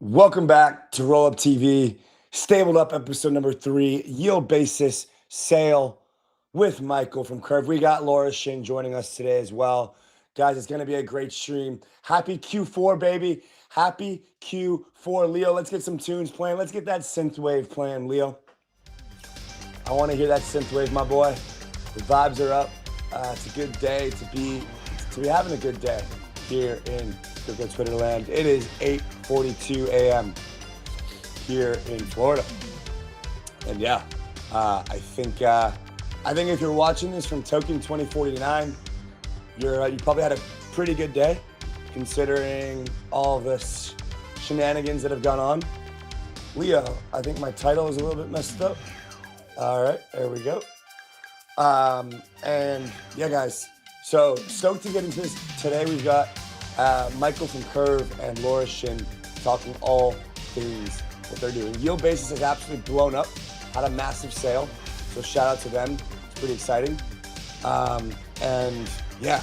Welcome back to Rollup TV. Stabled up episode number 3, YieldBasis sale with Michael from Curve. We got 𝘸𝘭𝘆 joining us today as well. Guys, it's going to be a great stream. Happy Q4, baby. Happy Q4. Leo, let's get some tunes playing. Let's get that synthwave playing, Leo. I want to hear that synthwave, my boy. The vibes are up. It's a good day to be having a good day here in crypto Twitter land. It is 8:42 a.m. here in Florida, and yeah, I think if you're watching this from Token 2049, you probably had a pretty good day, considering all this shenanigans that have gone on. Leo, I think my title is a little bit messed up. All right, there we go. And yeah, guys, so stoked to get into this today. We've got Michael from Curve and 𝘸𝘭𝘆 talking all things what they're doing. YieldBasis has absolutely blown up, had a massive sale, so shout out to them. It's pretty exciting. And yeah,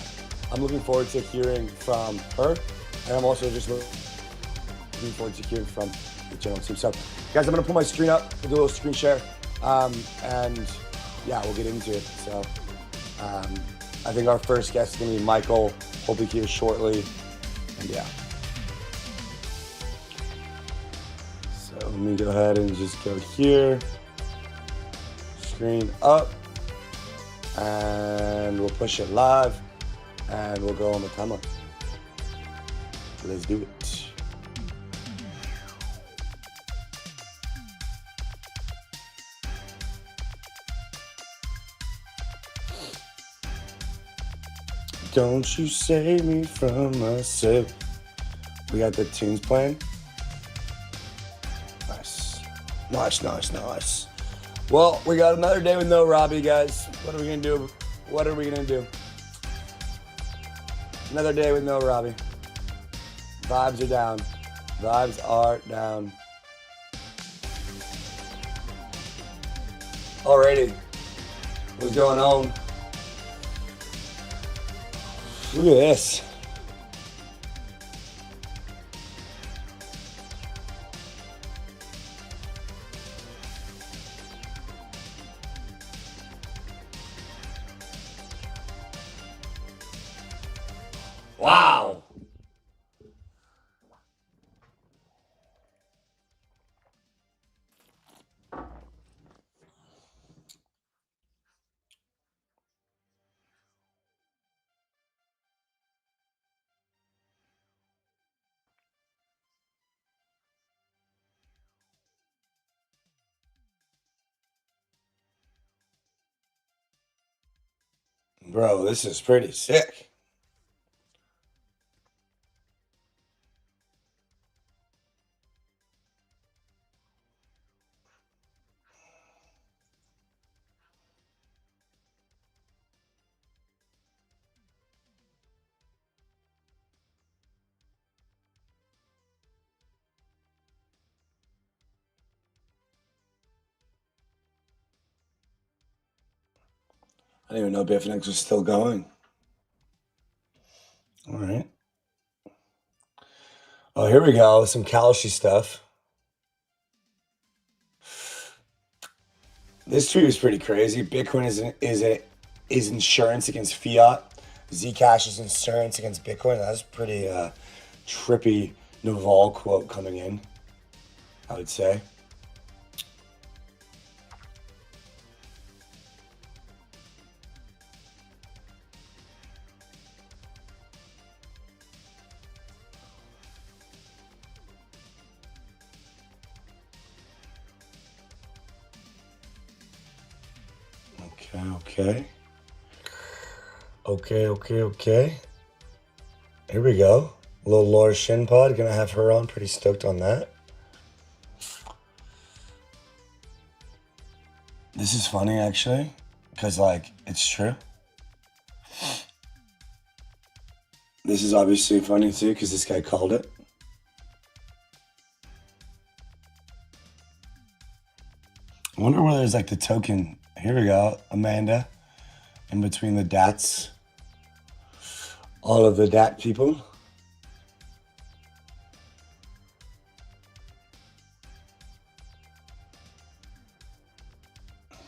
I'm looking forward to hearing from her, and I'm also just looking forward to hearing from the general team. So guys, I'm gonna pull my screen up, we'll do a little screen share, and yeah, we'll get into it. So I think our first guest is gonna be Michael, hopefully here shortly, and yeah. So let me go ahead and just go here, screen up, and we'll push it live, and we'll go on the timeline. So let's do it. Don't you save me from myself. We got the tunes playing. Nice. Well, we got another day with no Robbie, guys. What are we gonna do? Another day with no Robbie. Vibes are down. Alrighty. What's going on? Look at this. Wow. Bro, this is pretty sick. I didn't even know BFNX was still going. All right. Oh, here we go. Some 𝘗𝘯 stuff. This tweet was pretty crazy. Bitcoin is insurance against fiat. Zcash is insurance against Bitcoin. That's pretty trippy Naval quote coming in, I would say. Okay. Here we go. A little 𝘸𝘭𝘆 pod. Gonna have her on. Pretty stoked on that. This is funny, actually, because, like, it's true. This is obviously funny, too, because this guy called it. I wonder where there's, like, the token. Here we go. Amanda. In between the DATs. All of the DAT people.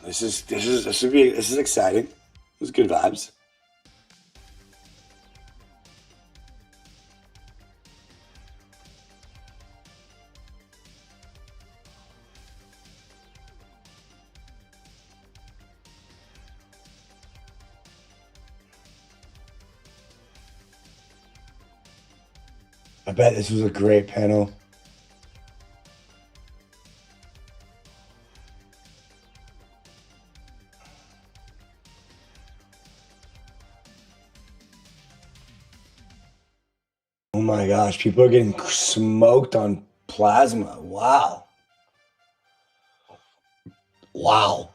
This is exciting. This is good vibes. I bet this was a great panel. Oh my gosh, people are getting smoked on plasma. Wow. Wow.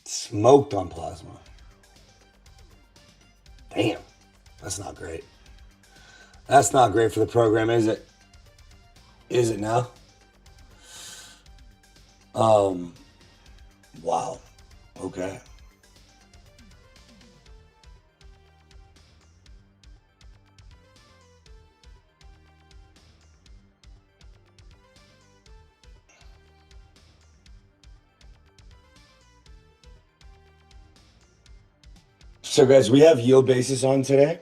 Smoked on plasma. Damn. That's not great. That's not great for the program, is it? Is it now? Wow. Okay. So guys, we have YieldBasis on today.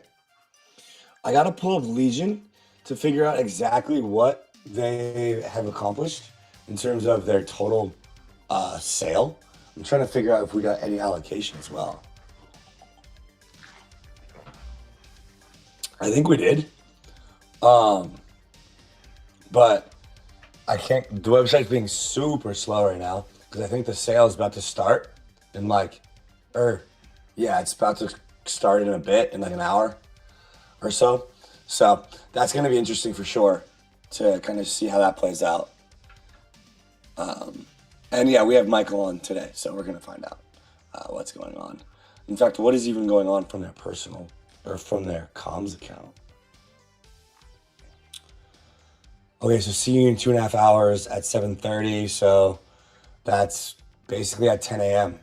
I got to pull up Legion to figure out exactly what they have accomplished in terms of their total sale. I'm trying to figure out if we got any allocation as well. I think we did. But I can't, the website's being super slow right now because I think the sale is about to start in like, yeah, it's about to start in a bit, in like an hour or so. So that's going to be interesting for sure to kind of see how that plays out. And yeah, we have Michael on today, so we're going to find out what's going on. In fact, what is even going on from their personal or from their comms account? Okay, so see you in 2.5 hours at 7:30. So that's basically at 10 a.m.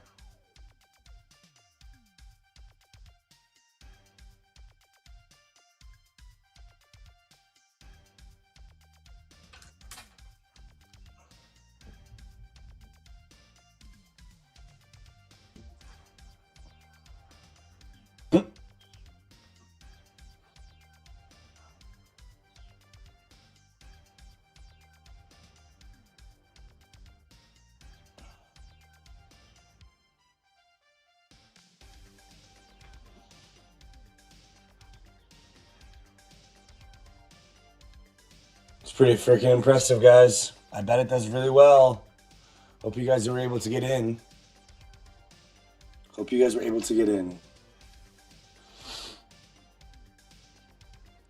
It's pretty freaking impressive, guys. I bet it does really well. Hope you guys were able to get in. Hope you guys were able to get in.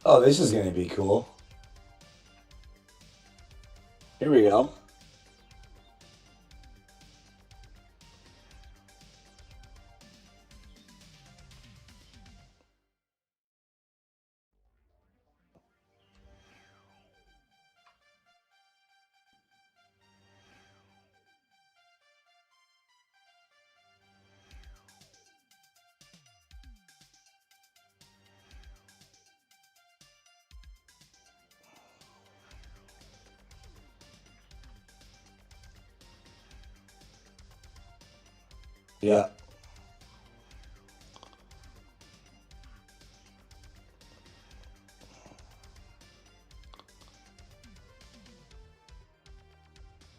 Oh, this is going to be cool. Here we go. Yeah.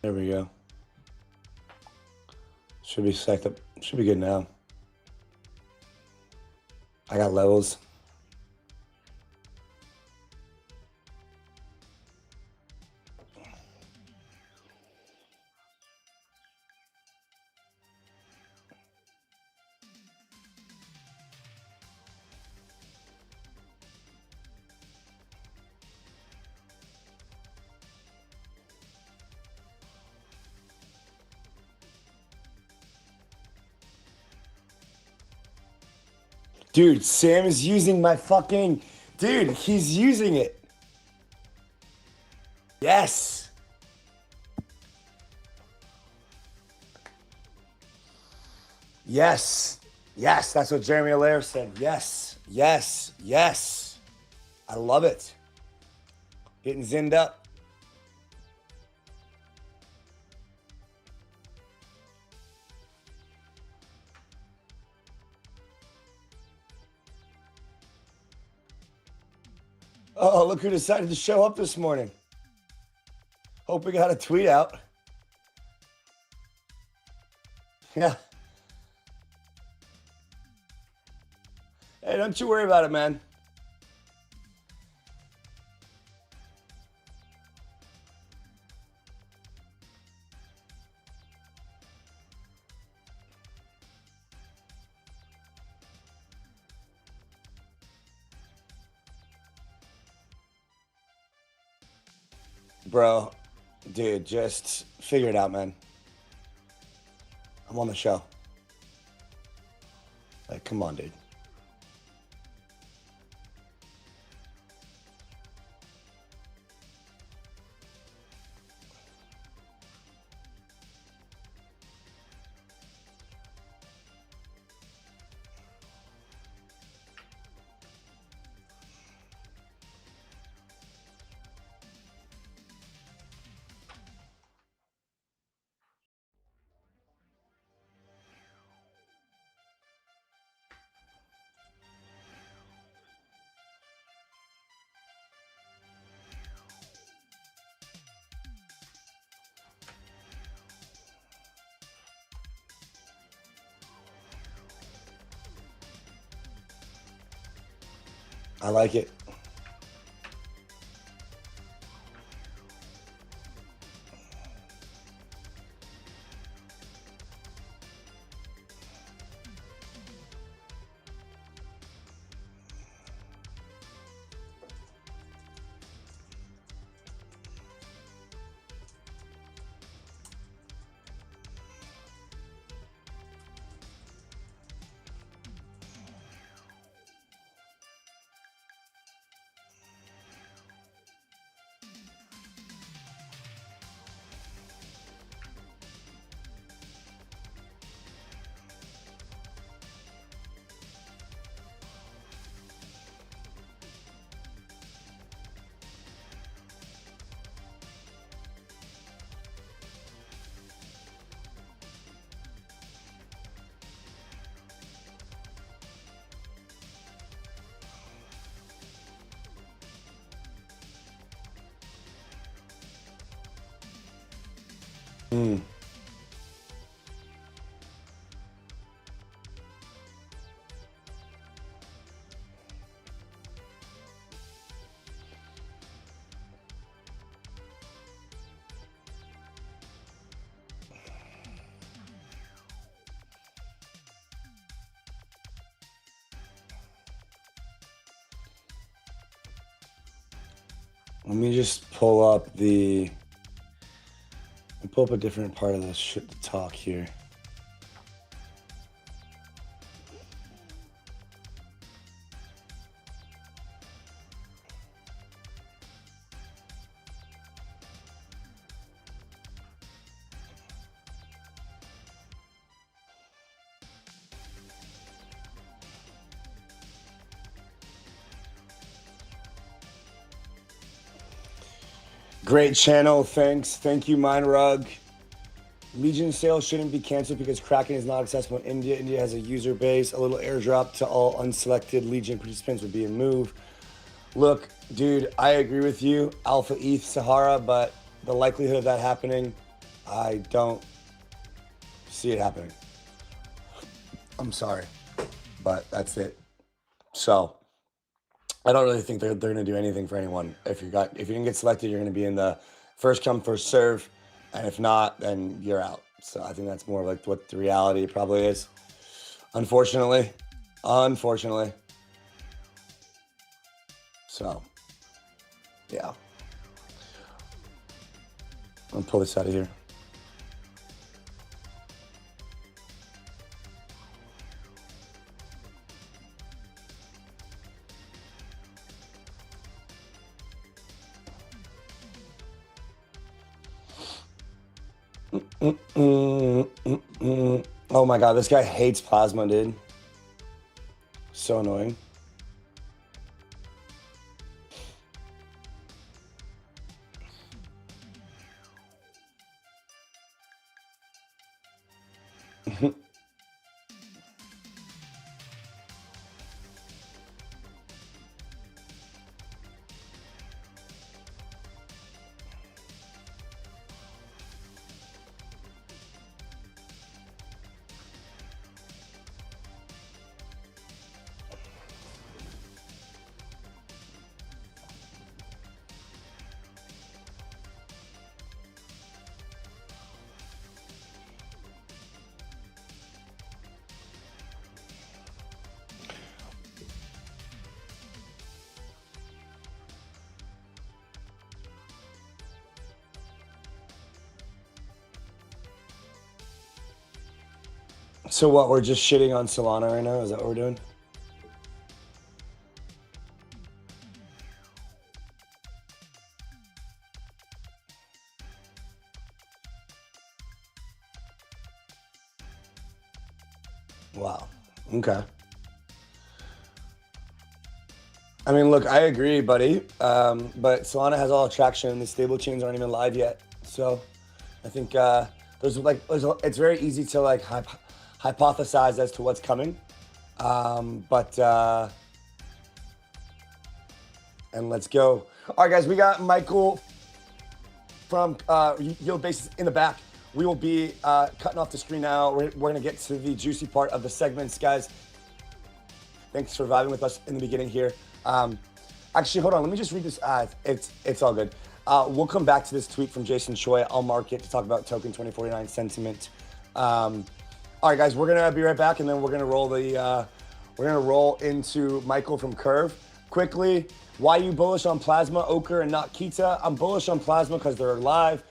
There we go. Should be stacked up. Should be good now. I got levels. Dude, Sam is using my fucking... Dude, he's using it. Yes. Yes. Yes, that's what 𝘱𝘭𝘵𝘍 said. Yes. Yes. Yes. I love it. Getting zinned up. Oh, look who decided to show up this morning. Hope we got a tweet out. Yeah. Hey, don't you worry about it, man. Bro, dude, just figure it out, man. I'm on the show. Like, come on, dude. I like it. Let me just pull up a different part of this shit to talk here. Great channel, thanks. Thank you, MineRug. Legion sales shouldn't be canceled because Kraken is not accessible in India. India has a user base. A little airdrop to all unselected Legion participants would be a move. Look, dude, I agree with you, Alpha ETH Sahara, but the likelihood of that happening, I don't see it happening. I'm sorry, but that's it. So I don't really think they're going to do anything for anyone. If you didn't get selected, you're going to be in the first come, first serve. And if not, then you're out. So I think that's more like what the reality probably is. Unfortunately. So, yeah. I'm going to pull this out of here. Oh my god, this guy hates plasma, dude. So annoying. So what, we're just shitting on Solana right now? Is that what we're doing? Wow. Okay. I mean, look, I agree, buddy. But Solana has all traction, and the stable chains aren't even live yet. So I think it's very easy to like hypothesize as to what's coming. And let's go. All right, guys, we got Michael from YieldBasis in the back. We will be cutting off the screen now. We're going to get to the juicy part of the segments, guys. Thanks for vibing with us in the beginning here. Actually, hold on. Let me just read this. It's all good. We'll come back to this tweet from Jason Choi. I'll mark it to talk about token 2049 sentiment. All right, guys, we're gonna be right back, and then we're gonna roll into Michael from Curve quickly. Why you bullish on Plasma, Ochre, and not 𝘐𝘳? I'm bullish on Plasma because they're live.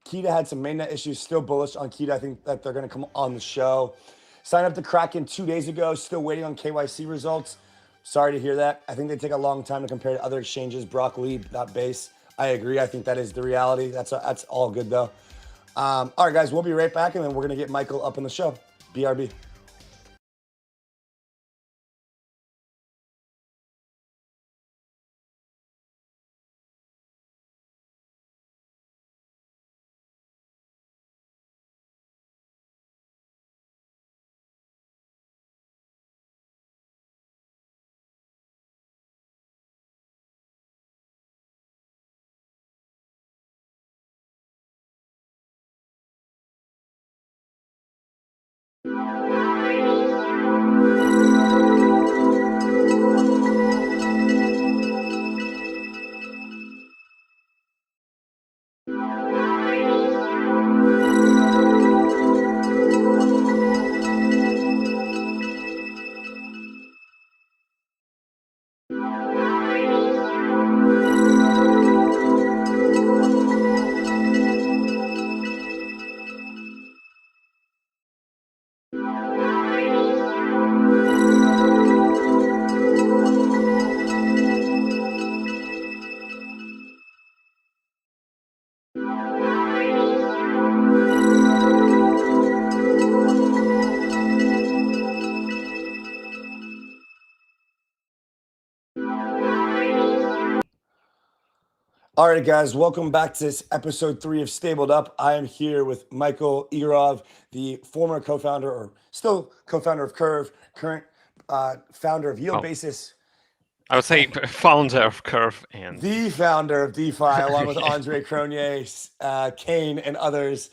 𝘐𝘳 had some mainnet issues. Still bullish on 𝘐𝘳. I think that they're gonna come on the show. Signed up to Kraken 2 days ago. Still waiting on KYC results. Sorry to hear that. I think they take a long time to compare to other exchanges. Broccoli, not base. I agree. I think that is the reality. That's all good though. All right, guys, we'll be right back, and then we're gonna get Michael up on the show. BRB. All right, guys, welcome back to this episode 3 of Stabled Up. I am here with Michael 𝘱𝘱𝑜v, the former co-founder, or still co-founder of Curve, current founder of YieldBasis. I would say founder of Curve and the founder of DeFi, along with 𝘱𝘭𝘵𝘍𝘍𝑝𝑒𝑟, Kane, and others.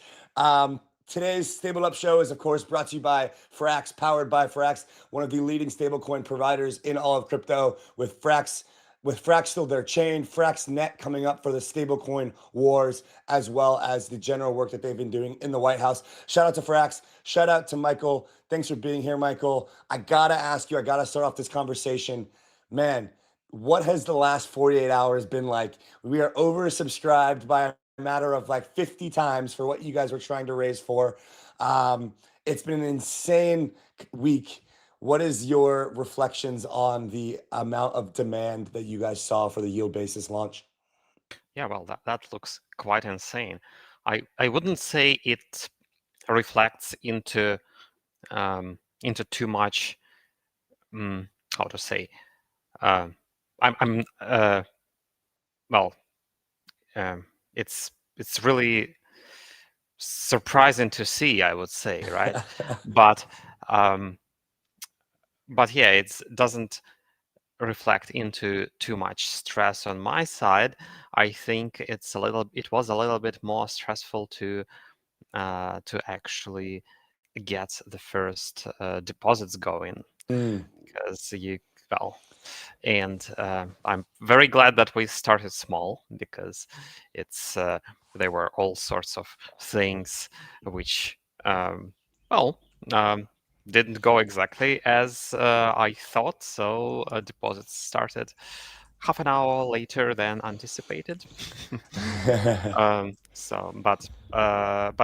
Today's Stabled Up show is, of course, brought to you by Frax, powered by Frax, one of the leading stablecoin providers in all of crypto, with Frax still their chain, FraxNet coming up for the stablecoin wars, as well as the general work that they've been doing in the White House. Shout out to Frax. Shout out to Michael. Thanks for being here, Michael. I gotta ask you, I gotta start off this conversation. Man, what has the last 48 hours been like? We are oversubscribed by a matter of like 50 times for what you guys were trying to raise for. It's been an insane week. What is your reflections on the amount of demand that you guys saw for the YieldBasis launch? Yeah, well, that looks quite insane. I wouldn't say it reflects into too much. How to say? It's really surprising to see, I would say, right? but yeah, it doesn't reflect into too much stress on my side. I think it was a little bit more stressful to actually get the first deposits going, because and I'm very glad that we started small, because it's there were all sorts of things which didn't go exactly as I thought. So deposits started half an hour later than anticipated. But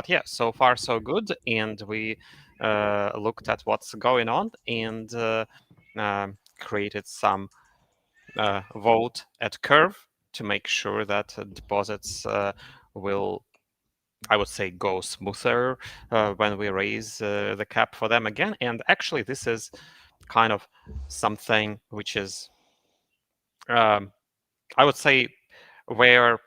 yeah, so far so good, and we looked at what's going on and created some vote at Curve to make sure that deposits will, I would say, go smoother when we raise the cap for them again. And actually, this is kind of something which is, I would say, where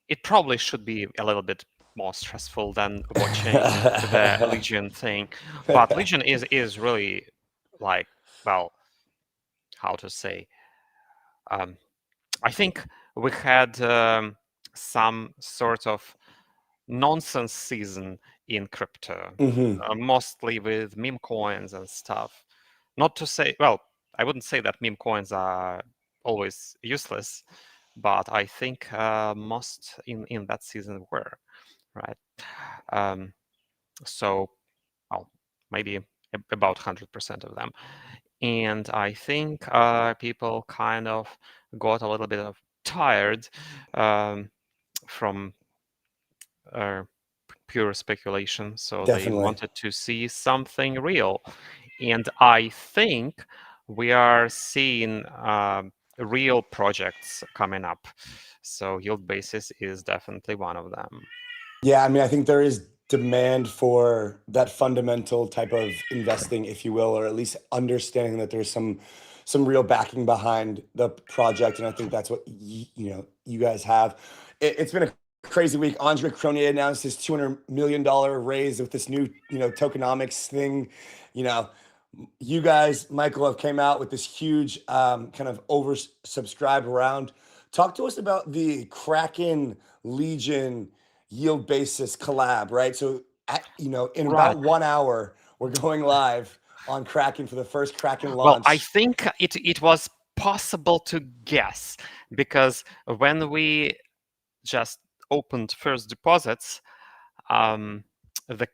it probably should be a little bit more stressful than watching the Legion thing. But Legion is really like, well, how to say, I think we had some sort of nonsense season in crypto, mostly with meme coins and stuff. Not to say, well, I wouldn't say that meme coins are always useless, but I think most in that season were, right? So, well, maybe about 100% of them. And I think people kind of got a little bit of tired from pure speculation. So they wanted to see something real. And I think we are seeing real projects coming up. So YieldBasis is definitely one of them. Yeah, I mean, I think there is demand for that fundamental type of investing, if you will, or at least understanding that there's some real backing behind the project, and I think that's what you guys have. It's been a crazy week. 𝘗𝘓𝘕𝗍𝘂 announced his $200 million raise with this new tokenomics thing. You guys, Michael, have came out with this huge kind of oversubscribed round. Talk to us about the Kraken Legion YieldBasis collab, right? So, in about 1 hour, we're going live on Kraken for the first Kraken launch. Well, I think it was possible to guess, because when we just opened first deposits, the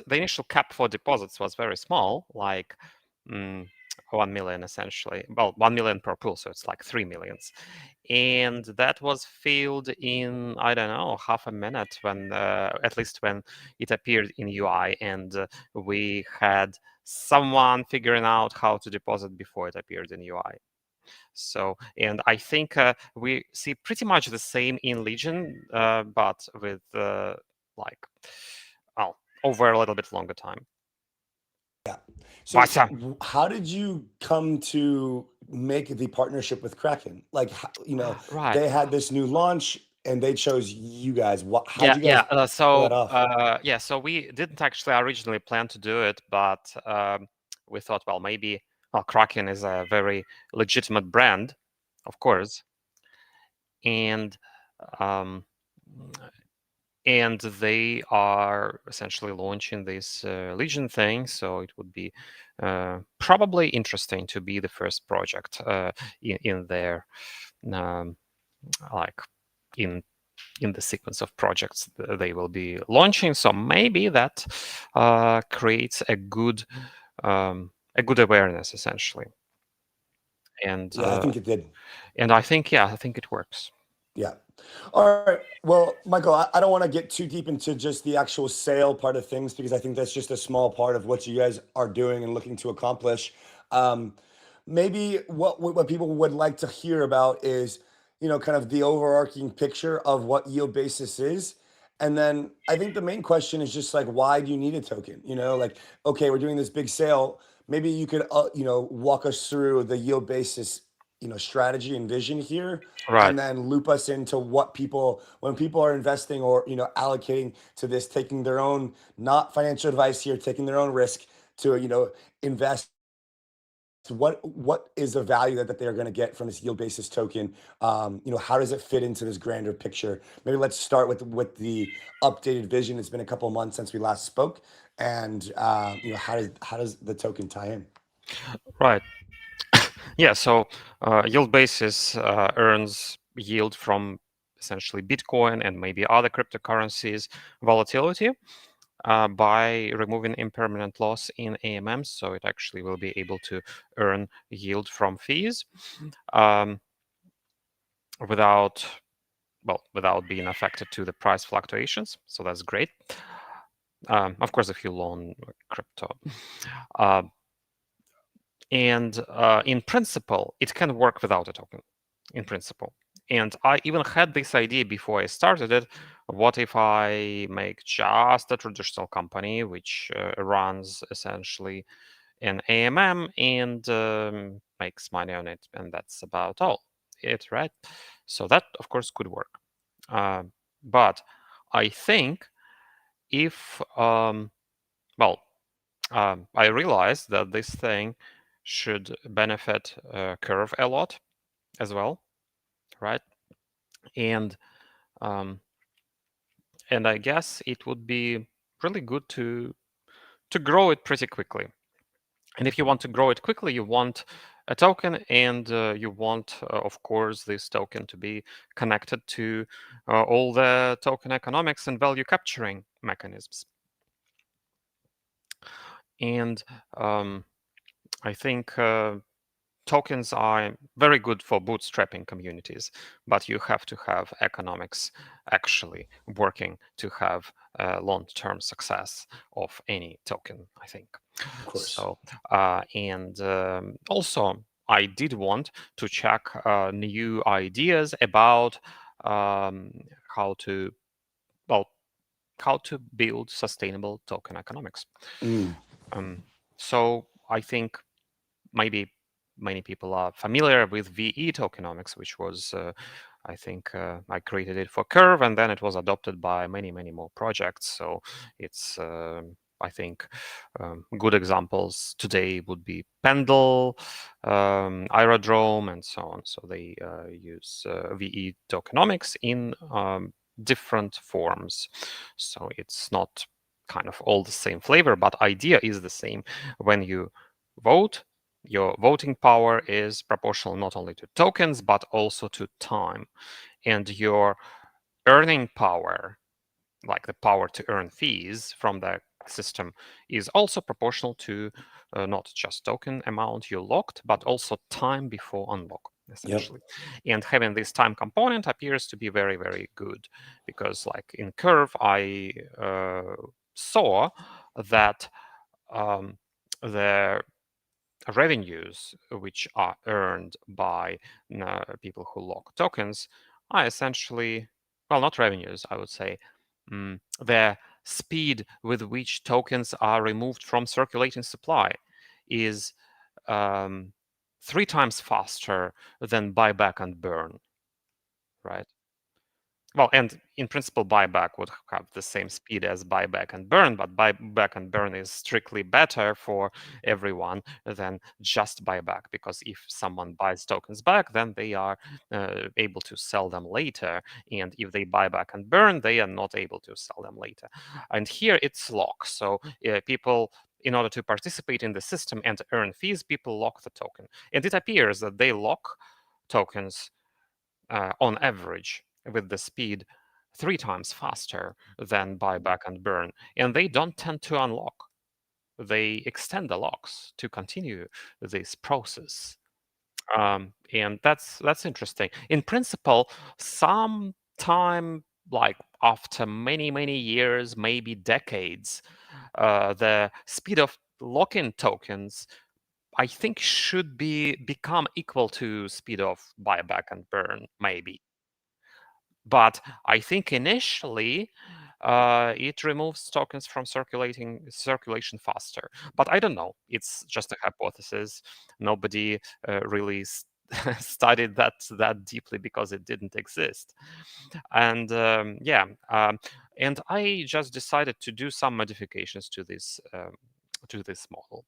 initial cap for deposits was very small, like 1 million essentially. Well, 1 million per pool, so it's like 3 millions. And that was filled in, I don't know, half a minute, when at least when it appeared in UI, and we had someone figuring out how to deposit before it appeared in UI. So, and I think we see pretty much the same in Legion, but with over a little bit longer time. Yeah. So how did you come to make the partnership with Kraken? Like, right. They had this new launch and they chose you guys. How did you guys pull that off? So we didn't actually originally plan to do it, but we thought, well, maybe Kraken is a very legitimate brand, of course, and they are essentially launching this Legion thing, so it would be probably interesting to be the first project in their in the sequence of projects they will be launching. So maybe that creates a good awareness, essentially. And I think it did. And I think it works. Yeah. All right. Well, Michael, I don't want to get too deep into just the actual sale part of things, because I think that's just a small part of what you guys are doing and looking to accomplish. Maybe what people would like to hear about is, kind of the overarching picture of what YieldBasis is. And then I think the main question is just like, why do you need a token? Like, okay, we're doing this big sale. Maybe you could, walk us through the YieldBasis, strategy and vision here, Right. and then loop us into what when people are investing or allocating to this, taking their own, not financial advice here, taking their own risk to invest. What is the value that they're going to get from this YieldBasis token? How does it fit into this grander picture? Maybe let's start with the updated vision. It's been a couple of months since we last spoke, and how does the token tie in? Right. Yeah. So YieldBasis earns yield from essentially Bitcoin and maybe other cryptocurrencies volatility by removing impermanent loss in AMMs. So it actually will be able to earn yield from fees without being affected to the price fluctuations. So that's great. Of course, if you loan crypto. And in principle, it can work without a token, in principle. And I even had this idea before I started it. What if I make just a traditional company which runs essentially an AMM and makes money on it, and that's about all it, right? So that, of course, could work. But I think if, I realized that this thing should benefit Curve a lot as well, right? And I guess it would be really good to grow it pretty quickly. And if you want to grow it quickly, you want a token, and you want, of course, this token to be connected to all the token economics and value capturing mechanisms. And I think tokens are very good for bootstrapping communities, but you have to have economics actually working to have long-term success of any token, I think. Of course. So, also, I did want to check new ideas about how to build sustainable token economics. So I think maybe many people are familiar with VE tokenomics, which was, I think, I created it for Curve, and then it was adopted by many, many more projects. So it's, I think, good examples today would be Pendle, Aerodrome, and so on. So they use VE tokenomics in different forms. So it's not kind of all the same flavor, but idea is the same. When you vote, your voting power is proportional not only to tokens, but also to time. And your earning power, like the power to earn fees from the system, is also proportional to not just token amount you locked, but also time before unlock, essentially. Yep. And having this time component appears to be very, very good, because like in Curve, I saw that the revenues which are earned by people who lock tokens are essentially, well, not revenues, I would say, the speed with which tokens are removed from circulating supply is 3 times faster than buyback and burn, right? Well, and in principle, buyback would have the same speed as buyback and burn, but buyback and burn is strictly better for everyone than just buyback, because if someone buys tokens back, then they are able to sell them later. And if they buy back and burn, they are not able to sell them later. And here it's lock. So people, in order to participate in the system and earn fees, people lock the token. And it appears that they lock tokens on average with the speed 3 times faster than buyback and burn, and they don't tend to unlock. They extend the locks to continue this process, and that's interesting. In principle, sometime like after many, many years, maybe decades, the speed of lock-in tokens, I think, should become equal to speed of buyback and burn, maybe. But I think initially it removes tokens from circulation faster. But I don't know. It's just a hypothesis. Nobody really studied that deeply because it didn't exist. And and I just decided to do some modifications to this model.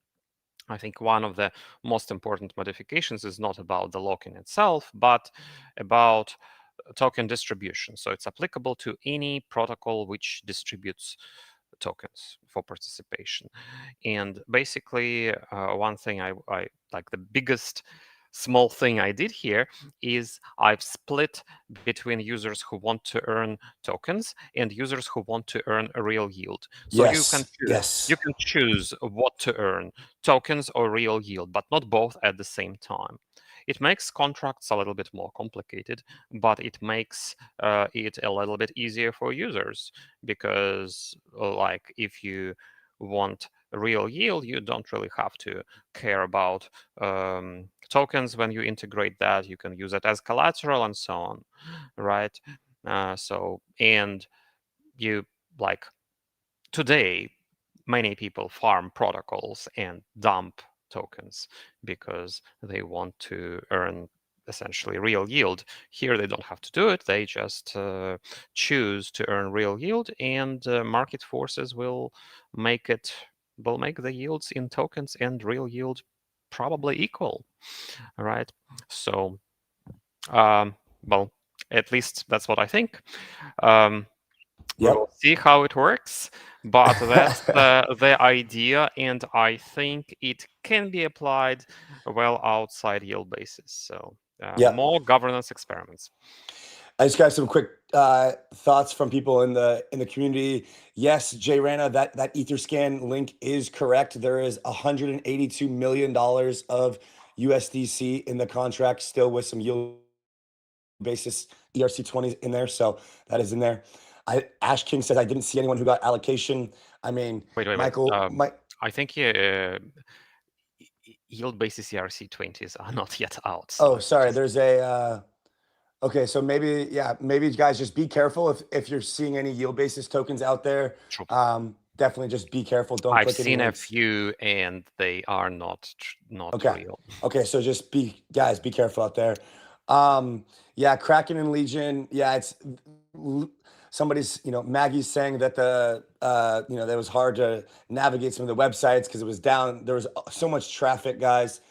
I think one of the most important modifications is not about the lock-in itself, but about token distribution. So it's applicable to any protocol which distributes tokens for participation. And basically, one thing I like, the biggest small thing I did here is I've split between users who want to earn tokens and users who want to earn a real yield. So you can choose what to earn, tokens or real yield, but not both at the same time. It makes contracts a little bit more complicated, but it makes it a little bit easier for users, because like if you want real yield, you don't really have to care about tokens when you integrate that. You can use it as collateral and so on, right? And you, like, today, many people farm protocols and dump tokens because they want to earn essentially real yield. Here they don't have to do it. They just choose to earn real yield, and market forces will make the yields in tokens and real yield probably equal. All right. So, well, at least that's what I think. We'll see how it works, but that's the idea, and I think it can be applied well outside YieldBasis. So more governance experiments. I just got some quick thoughts from people in the community. Yes, 𝘱𝘭𝘓𝘂, that Etherscan link is correct. There is $182 million of USDC in the contract, still with some YieldBasis ERC20s in there. So that is in there. Ash King says, I didn't see anyone who got allocation. I mean, wait. Michael, I think YieldBasis ERC20s are not yet out. So sorry. There's a okay, so maybe guys, just be careful if you're seeing any YieldBasis tokens out there. Sure. Definitely just be careful. Don't I've click seen any a few, and they are not real. Okay, so just be careful out there. Kraken and Legion. Yeah, it's somebody's, Maggie's saying that that was hard to navigate some of the websites because it was down. There was so much traffic, guys.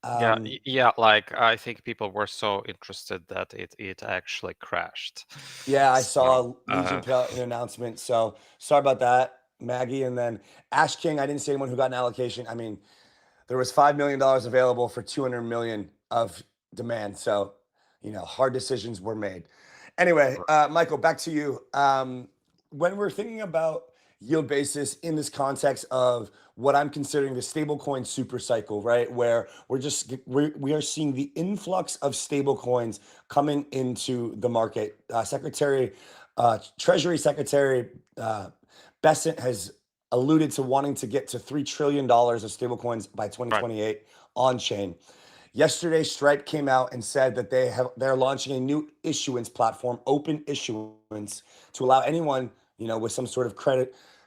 Like I think people were so interested that it actually crashed. Yeah, I saw Legion put out an announcement. So sorry about that, Maggie. And then Ash King, I didn't see anyone who got an allocation. I mean, there was $5 million available for 200 million of demand. So, hard decisions were made. Anyway, Michael, back to you. When we're thinking about YieldBasis in this context of what I'm considering the stablecoin super cycle, right? Where we are seeing the influx of stablecoins coming into the market. Treasury Secretary Bessent has alluded to wanting to get to $3 trillion of stablecoins by 2028 on chain. Yesterday, Stripe came out and said that they're launching a new issuance platform, open issuance, to allow anyone, with some sort of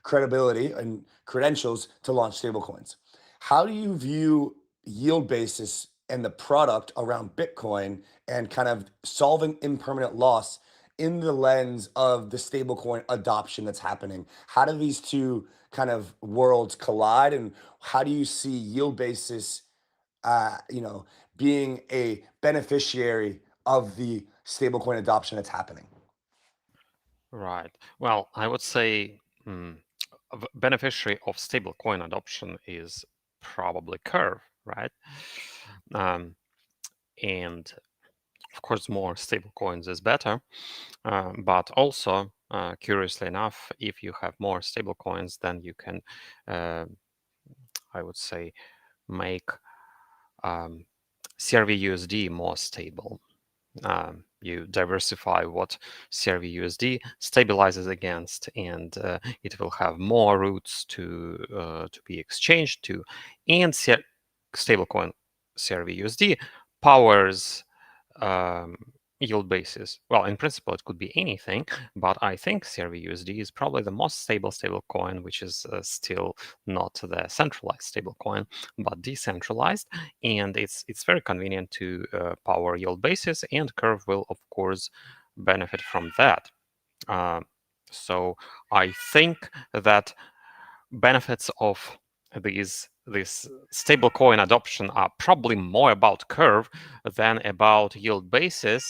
credibility and credentials to launch stablecoins. How do you view YieldBasis and the product around Bitcoin and kind of solving impermanent loss in the lens of the stablecoin adoption that's happening? How do these two kind of worlds collide, and how do you see YieldBasis being a beneficiary of the stablecoin adoption that's happening? Right. Well, I would say a beneficiary of stablecoin adoption is probably Curve, right? And of course, more stablecoins is better. But also, curiously enough, if you have more stablecoins, then you can, I would say, make 𝘗𝑪_USD more stable. You diversify what 𝘗𝑪_USD stabilizes against, and it will have more routes to be exchanged to. And stablecoin 𝘗𝑪_USD powers YieldBasis. Well, in principle, it could be anything, but I think 𝘱𝑉USD is probably the most stable coin, which is still not the centralized stable coin, but decentralized, and it's very convenient to power YieldBasis, and Curve will, of course, benefit from that. So I think that benefits of this stablecoin adoption are probably more about Curve than about YieldBasis.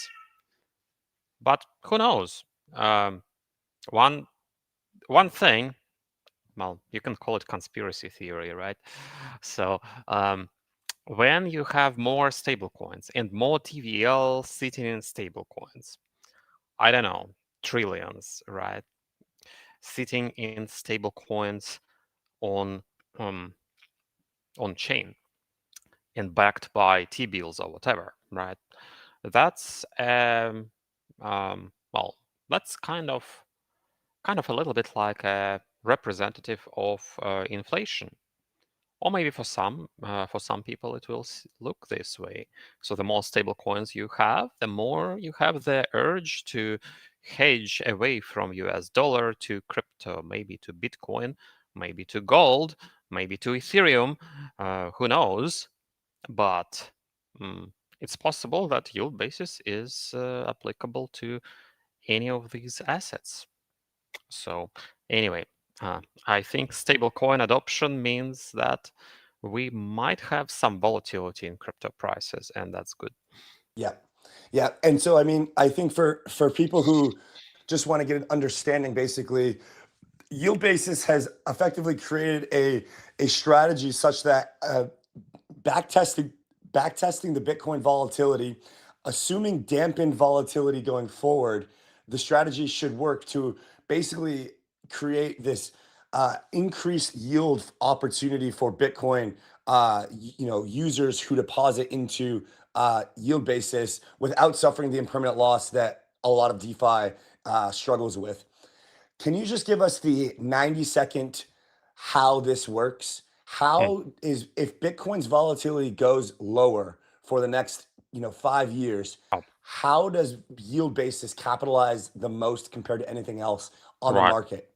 But who knows? One thing, well, you can call it conspiracy theory, right? So when you have more stablecoins and more TVL sitting in stablecoins, I don't know, trillions, right? Sitting in stablecoins on chain and backed by T-bills or whatever, right? That's well, that's kind of a little bit like a representative of inflation, or maybe for some people it will look this way. So the more stable coins you have, the more you have the urge to hedge away from US dollar to crypto, maybe to Bitcoin, maybe to gold, maybe to Ethereum, who knows? But it's possible that YieldBasis is applicable to any of these assets. So anyway, I think stablecoin adoption means that we might have some volatility in crypto prices, and that's good. Yeah. Yeah. And so, I mean, I think for people who just want to get an understanding, basically, YieldBasis has effectively created a strategy such that backtesting the Bitcoin volatility, assuming dampened volatility going forward, the strategy should work to basically create this increased yield opportunity for Bitcoin, users who deposit into YieldBasis without suffering the impermanent loss that a lot of DeFi struggles with. Can you just give us the 90-second how this works? How is, if Bitcoin's volatility goes lower for the next 5 years, how does YieldBasis capitalize the most compared to anything else on the market?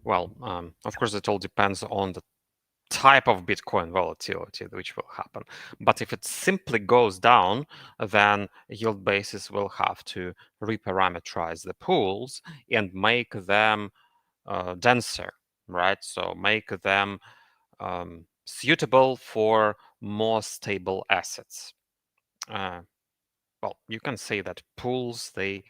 Well, of course, it all depends on the type of Bitcoin volatility which will happen. But if it simply goes down, then YieldBasis will have to reparameterize the pools and make them denser, right? So make them suitable for more stable assets. Well, you can say that pools, they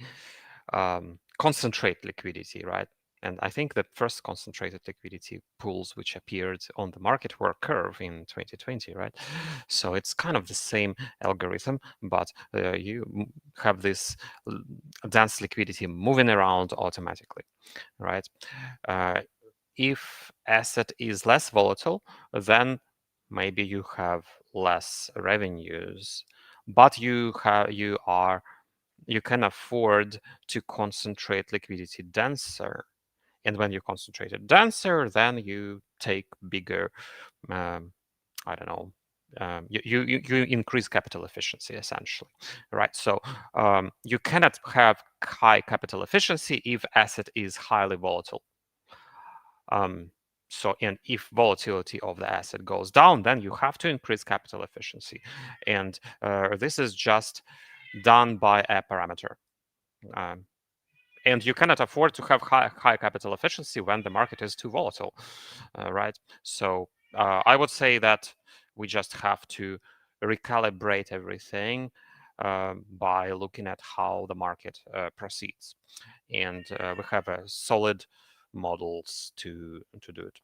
concentrate liquidity, right? And I think the first concentrated liquidity pools which appeared on the market were Curve in 2020, right? So it's kind of the same algorithm, but you have this dense liquidity moving around automatically, right? If asset is less volatile, then maybe you have less revenues, but you can afford to concentrate liquidity denser. And when you concentrate it denser, then you take bigger, I don't know, you increase capital efficiency, essentially, right? So you cannot have high capital efficiency if asset is highly volatile. So, and if volatility of the asset goes down, then you have to increase capital efficiency. And this is just done by a parameter. And you cannot afford to have high capital efficiency when the market is too volatile, right? So I would say that we just have to recalibrate everything by looking at how the market proceeds. And we have a solid models to do it.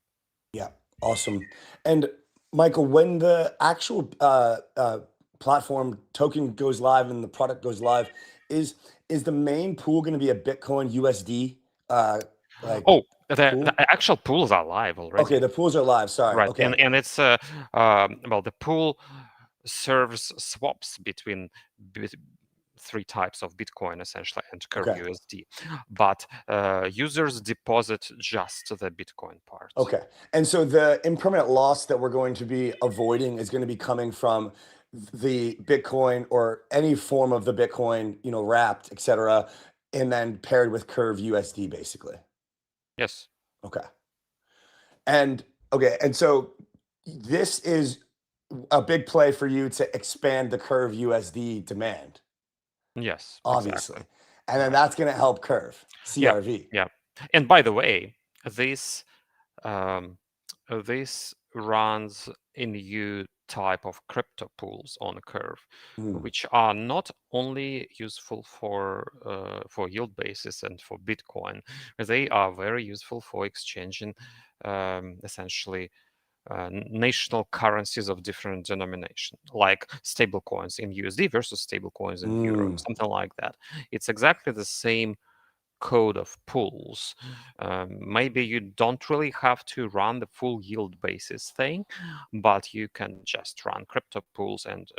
Yeah, awesome. And Michael, when the actual platform token goes live and the product goes live, is the main pool going to be a Bitcoin USD? The actual pools are live already. Okay, the pools are live. Sorry. Right, Okay. and it's well, the pool serves swaps between three types of Bitcoin, essentially, and Curve USD. But users deposit just the Bitcoin part. Okay. And so the impermanent loss that we're going to be avoiding is going to be coming from the Bitcoin or any form of the Bitcoin, wrapped, etc., and then paired with 𝘑𝑟𝑣_USD, basically. Yes. Okay. And so this is a big play for you to expand the 𝘑𝑟𝑣_USD demand, Yes. obviously. Exactly. And then that's going to help 𝘑𝑟𝑣. Yeah. And by the way, this this runs a new type of crypto pools on Curve, which are not only useful for YieldBasis and for Bitcoin. They are very useful for exchanging essentially national currencies of different denomination, like stable coins in USD versus stable coins in Euro, something like that. It's exactly the same code of pools. Maybe you don't really have to run the full YieldBasis thing, but you can just run crypto pools, and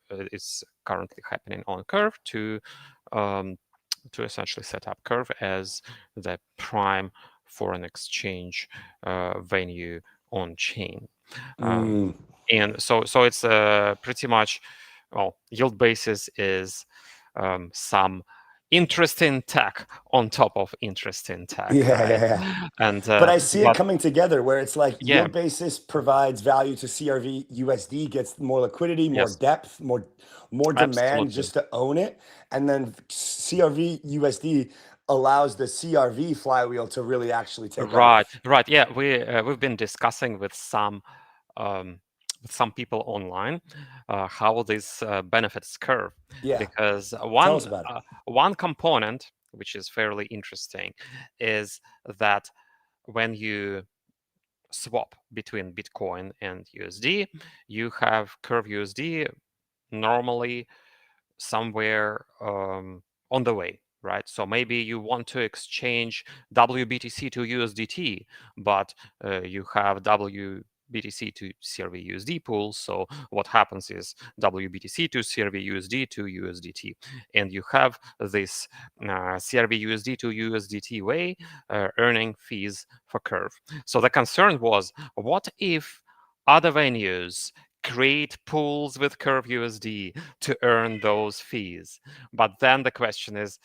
it's currently happening on Curve to essentially set up Curve as the prime foreign exchange venue on chain. And so it's pretty much, well, YieldBasis is some interesting tech on top of interesting tech. Yeah. And but I see it coming together where it's like Yeah. YieldBasis provides value to 𝘂𝑟𝑣_USD, gets more liquidity, more Yes. depth, more demand Absolutely. just to own it. And then 𝘂𝑟𝑣_USD allows the 𝘂𝑟𝑣 flywheel to really actually take off. Right. Yeah, we've been discussing with some people online how this benefits Curve. Yeah. Because Tell us about it. one component, which is fairly interesting, is that when you swap between Bitcoin and USD, you have Curve USD normally somewhere on the way, right? So maybe you want to exchange WBTC to USDT, but you have WBTC to 𝘂𝑟𝑣_USD pool. So what happens is WBTC to 𝘂𝑟𝑣_USD to USDT, and you have this 𝘂𝑟𝑣_USD to USDT way earning fees for Curve. So the concern was, what if other venues create pools with Curve USD to earn those fees? But then the question is,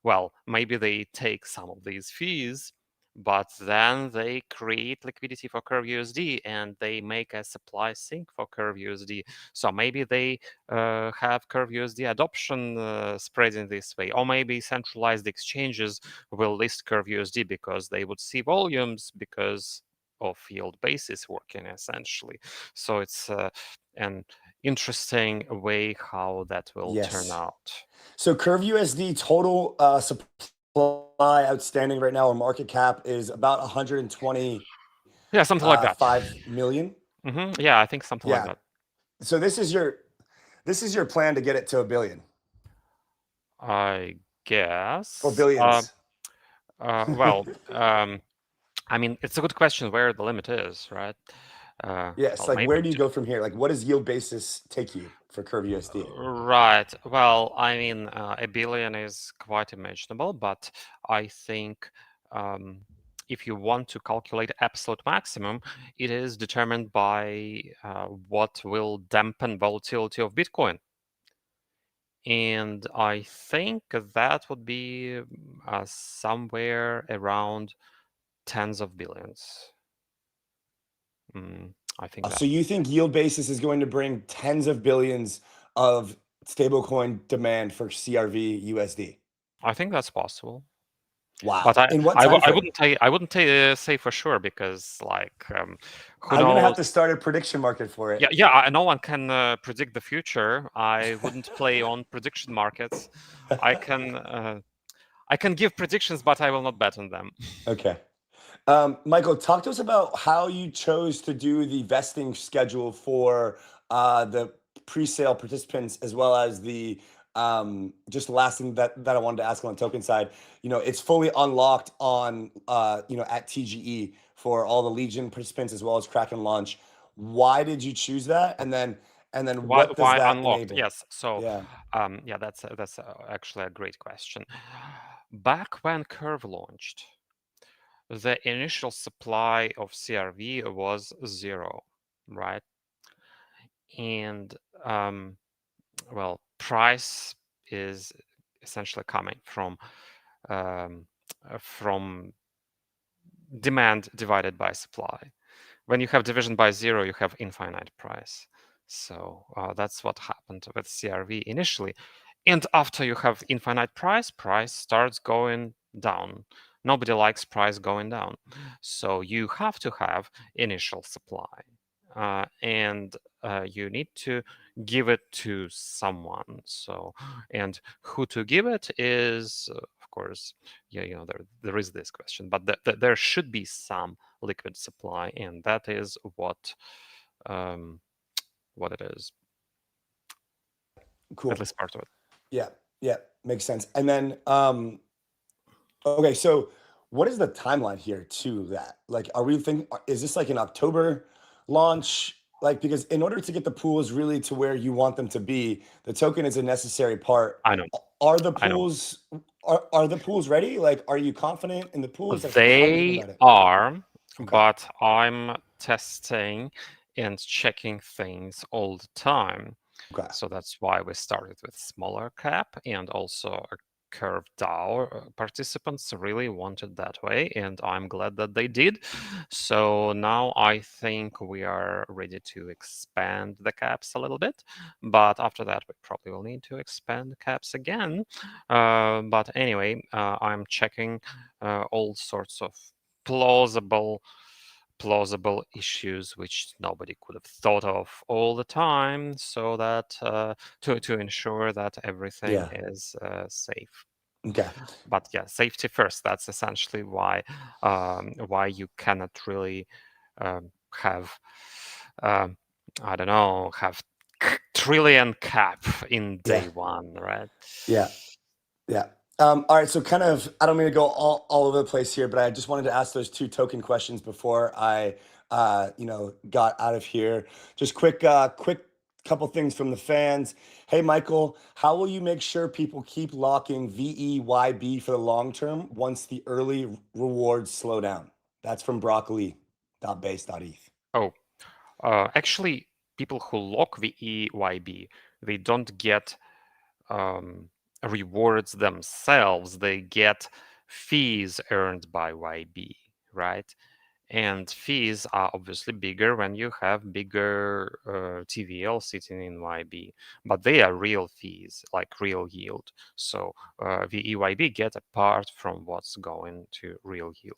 well, maybe they take some of these fees, but then they create liquidity for Curve USD and they make a supply sink for Curve USD. So maybe they have Curve USD adoption spreading this way, or maybe centralized exchanges will list Curve USD because they would see volumes because of YieldBasis working, essentially. So it's an interesting way how that will turn out. So Curve USD total supply outstanding right now, or market cap, is about 120. Yeah, something like that. 5 million. Yeah, I think something like that. So this is your plan to get it to $1 billion. I guess. Or billions. Well, I mean, it's a good question where the limit is, right? Yes, well, like maybe where do you go from here? Like, what does YieldBasis take you for Curve USD? Right. Well, I mean, $1 billion is quite imaginable, but I think if you want to calculate absolute maximum, it is determined by what will dampen volatility of Bitcoin. And I think that would be somewhere around tens of billions. I think that. So you think YieldBasis is going to bring tens of billions of stablecoin demand for 𝘂𝑟𝑣_USD? I think that's possible. Wow. But in what I timeframe? wouldn't say for sure, because like who I'm knows? gonna have to start a prediction market for it. Yeah. No one can predict the future. I wouldn't play on prediction markets. I can give predictions, but I will not bet on them. Okay. Michael, talk to us about how you chose to do the vesting schedule for the pre-sale participants, as well as the just the last thing that I wanted to ask on the token side. It's fully unlocked on at TGE for all the Legion participants as well as Kraken launch. Why did you choose that? And then what does Why that unlocked? enable? Yes. So yeah, that's actually a great question. Back when Curve launched, the initial supply of CRV was 0, right? and well, price is essentially coming from demand divided by supply. When you have division by 0, you have infinite price. So that's what happened with CRV initially. And after you have infinite price, price starts going down. Nobody likes price going down. So you have to have initial supply. And you need to give it to someone. So, and who to give it is, of course, there is this question, but there should be some liquid supply, and that is what it is. Cool. At least part of it. Yeah, makes sense. And then, okay, so what is the timeline here to that? Like, is this like an October launch? Like, because in order to get the pools really to where you want them to be, the token is a necessary part. I know. Are the pools are the pools ready? Like, are you confident in the pools? Like, they are, but I'm testing and checking things all the time. Okay. So that's why we started with smaller cap, and also a curved DAO participants really wanted that way, and I'm glad that they did. So now I think we are ready to expand the caps a little bit, but after that we probably will need to expand the caps again. But anyway, I'm checking all sorts of plausible issues which nobody could have thought of all the time, so that to ensure that everything is safe. Okay. But yeah, safety first. That's essentially why you cannot really have I don't know, have trillion cap in day one, right? Yeah. All right, so kind of, I don't mean to go all over the place here, but I just wanted to ask those 2 token questions before I, got out of here. Just quick couple things from the fans. Hey, Michael, how will you make sure people keep locking 𝘰𝘰𝘮𝘵 for the long term once the early rewards slow down? That's from 𝘗𝘁𝗏𝑏ase.eth. Oh, actually, people who lock 𝘰𝘰𝘮𝘵, they don't get rewards themselves. They get fees earned by YB, right? And fees are obviously bigger when you have bigger TVL sitting in YB, but they are real fees, like real yield. So 𝘰𝘰𝘮𝑏 get a part from what's going to real yield.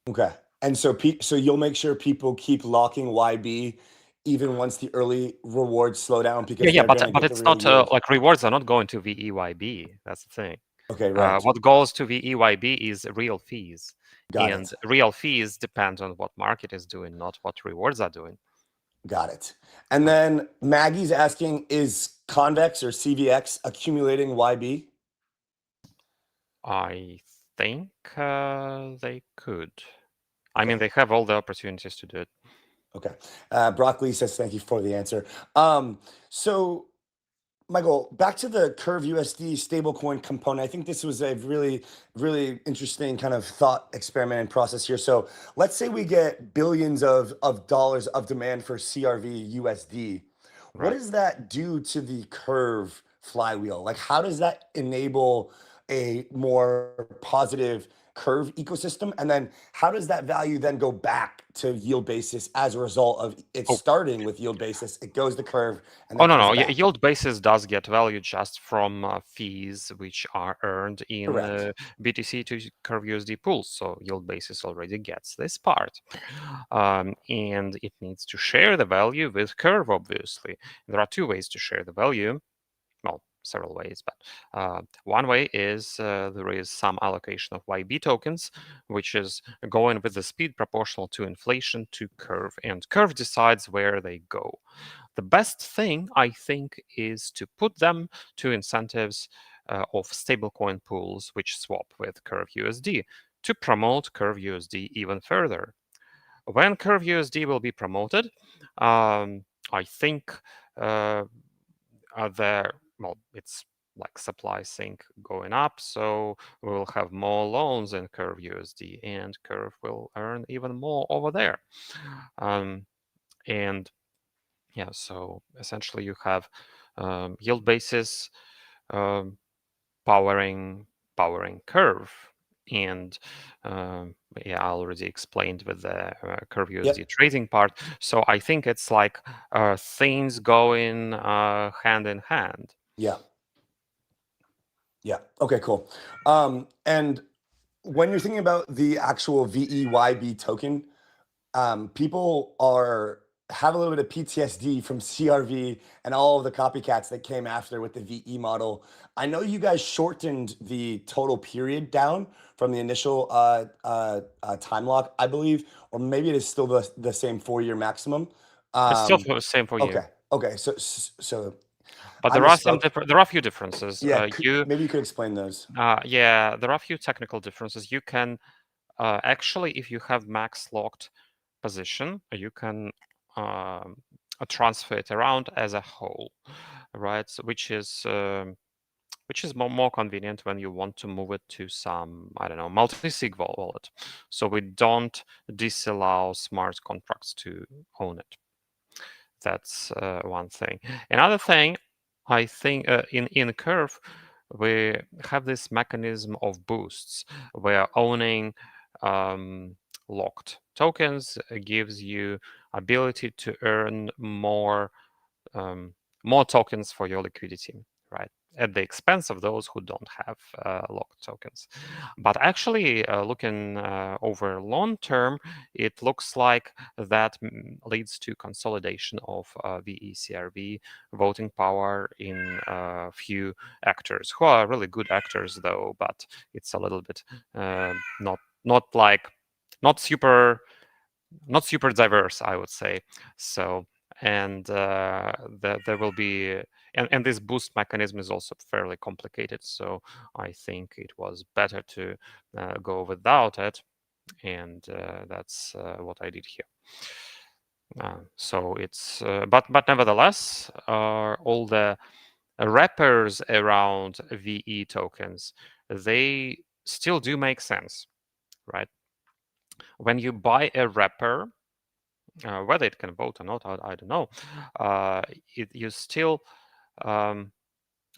Okay. And so you'll make sure people keep locking YB even once the early rewards slow down, because but it's not like rewards are not going to 𝘰𝘰𝘮𝑏. That's the thing. Okay, right. What goes to 𝘰𝘰𝘮𝑏 is real fees. Got it. Real fees depend on what market is doing, not what rewards are doing. Got it. And then Maggie's asking, is Convex or CVX accumulating YB? I think they could. I mean, they have all the opportunities to do it. Okay. Broccoli says, thank you for the answer. So, Michael, back to the �curve_USD stablecoin component. I think this was a really, really interesting kind of thought experiment and process here. So let's say we get billions of dollars of demand for CRV_USD. What does that do to the Curve flywheel? Like, how does that enable a more positive Curve ecosystem? And then how does that value then go back to YieldBasis as a result of it starting with YieldBasis? It goes to Curve. And then no. YieldBasis does get value just from fees which are earned in BTC to �curve_USD pools. So YieldBasis already gets this part. And it needs to share the value with Curve, obviously. There are 2 ways to share the value. Well, several ways, but one way is there is some allocation of YB tokens, which is going with the speed proportional to inflation to Curve, and Curve decides where they go. The best thing, I think, is to put them to incentives of stablecoin pools which swap with �curve_USD to promote �curve_USD even further. When �curve_USD will be promoted, I think it's like supply sync going up, so we will have more loans in �curve_USD, and Curve will earn even more over there. And Yeah, so essentially you have YieldBasis powering curve, and yeah, I already explained with the 𝘠𝘯𝘵 trading part. So I think it's like things going hand in hand. Yeah. Yeah. Okay, cool. And when you're thinking about the actual 𝘰𝘰𝘮𝘵 token, people have a little bit of PTSD from CRV and all of the copycats that came after with the VE model. I know you guys shortened the total period down from the initial time lock, I believe, or maybe it is still the same 4-year maximum. It's still the same for you. Okay. So but I there are some misspoke. there are a few differences. Yeah, maybe you could explain those. Yeah, there are a few technical differences. You can actually, if you have max locked position, you can transfer it around as a whole, right? So, which is more convenient when you want to move it to some, I don't know, multi-sig wallet. So we don't disallow smart contracts to own it. That's one thing. Another thing, I think in Curve, we have this mechanism of boosts where owning locked tokens gives you ability to earn more tokens for your liquidity, right? At the expense of those who don't have locked tokens. But actually, looking over long term, it looks like that leads to consolidation of 𝘰𝘮𝘰𝘮 voting power in a few actors, who are really good actors though, but it's a little bit not super diverse, I would say. So, and there will be, and this boost mechanism is also fairly complicated. So I think it was better to go without it, and that's what I did here. So it's, but nevertheless, all the wrappers around VE tokens, they still do make sense, right? When you buy a wrapper, whether it can vote or not, I don't know. You still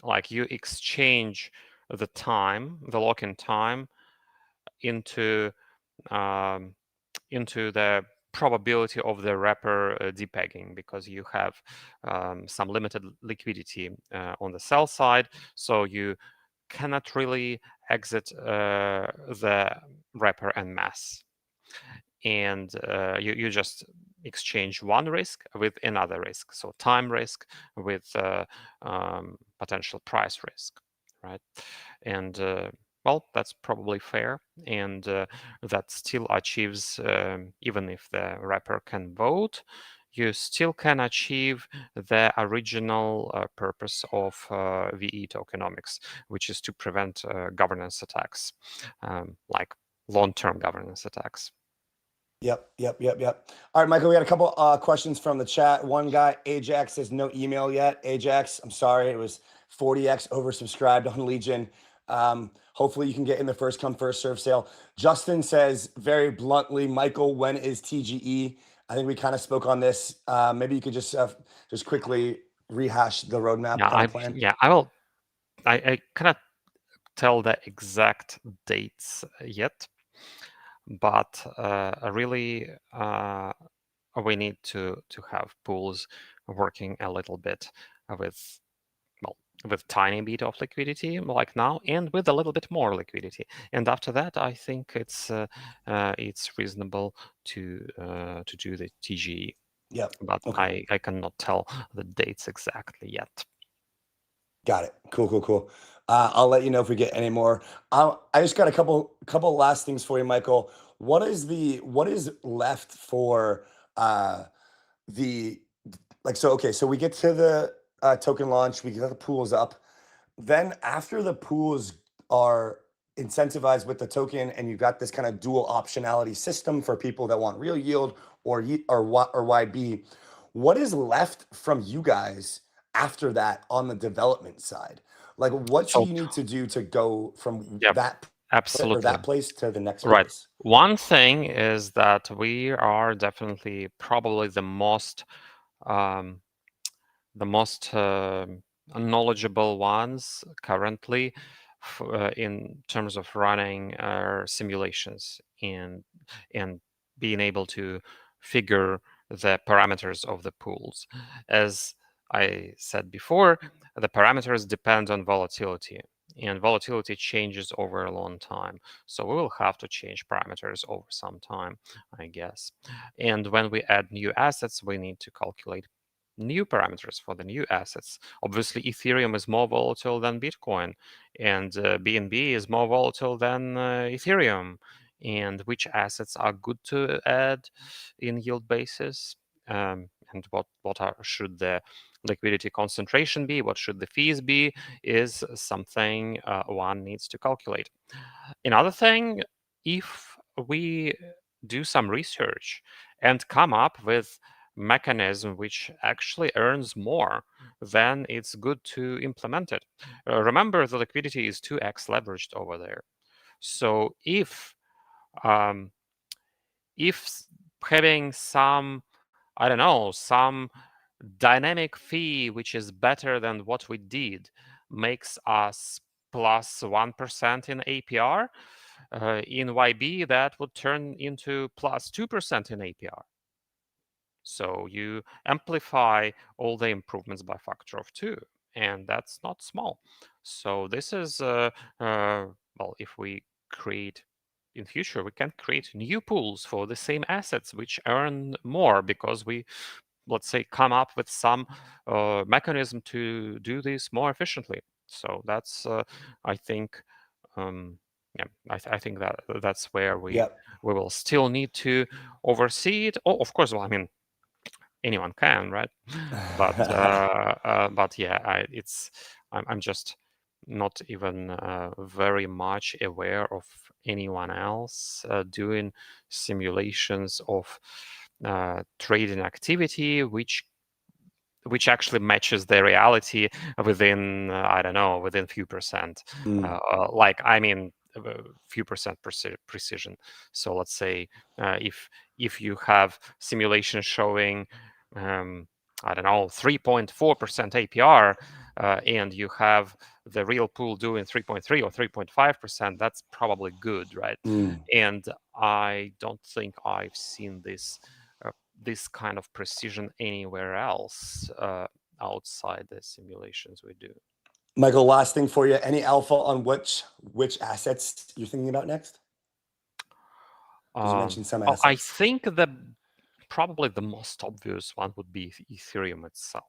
like you exchange the time, the lock-in time, into the probability of the wrapper depegging, because you have some limited liquidity on the sell side, so you cannot really exit the wrapper en masse. And you just exchange one risk with another risk, so time risk with potential price risk, right? And well, that's probably fair, and that still achieves, even if the wrapper can vote, you still can achieve the original purpose of VE tokenomics, which is to prevent governance attacks, like long-term governance attacks. Yep. All right, Michael, we got a couple questions from the chat. One guy, Ajax, says no email yet. Ajax, I'm sorry, it was 40x oversubscribed on Legion. Hopefully you can get in the first come, first serve sale. Justin says very bluntly, Michael, when is TGE? I think we kind of spoke on this. Maybe you could just quickly rehash the roadmap plan. Yeah, I will. I cannot tell the exact dates yet, but really we need to have pools working a little bit with tiny bit of liquidity like now, and with a little bit more liquidity. And after that, I think it's reasonable to do the TGE. Yeah, but okay. I cannot tell the dates exactly yet. Got it. Cool. I'll let you know if we get any more. I just got a couple last things for you, Michael. What is left for so we get to the token launch, we get the pools up. Then after the pools are incentivized with the token, and you've got this kind of dual optionality system for people that want real yield or YB, what is left from you guys after that on the development side? Like, what do you need to do to go from that place to the next place? One thing is that we are definitely probably the most most knowledgeable ones currently in terms of running simulations and being able to figure the parameters of the pools. As I said before, the parameters depend on volatility, and volatility changes over a long time. So we will have to change parameters over some time, I guess. And when we add new assets, we need to calculate new parameters for the new assets. Obviously, Ethereum is more volatile than Bitcoin, and BNB is more volatile than Ethereum. And which assets are good to add in YieldBasis, and should the liquidity concentration be, what should the fees be, is something one needs to calculate. Another thing, if we do some research and come up with mechanism which actually earns more, then it's good to implement it. Remember, the liquidity is 2x leveraged over there. So if having some, I don't know, some dynamic fee which is better than what we did makes us plus 1% in APR, in YB that would turn into plus 2% in APR. So you amplify all the improvements by a factor of 2, and that's not small. So this is, well, if we create in future, we can create new pools for the same assets which earn more because we, let's say, come up with some mechanism to do this more efficiently. So that's, I think, yeah, I think that's where we will still need to oversee it. Oh, of course, well, I mean, anyone can, right? But yeah, I'm just not even very much aware of anyone else doing simulations of trading activity which actually matches the reality within I don't know, within few percent. Like, I mean, few percent precision. So let's say if you have simulation showing I don't know, 3.4% APR, and you have the real pool doing 3.3 or 3.5%, that's probably good, right? And I don't think I've seen this kind of precision anywhere else outside the simulations we do. Michael, last thing for you. Any alpha on which assets you're thinking about next? You mentioned some assets. I think that probably the most obvious one would be Ethereum itself.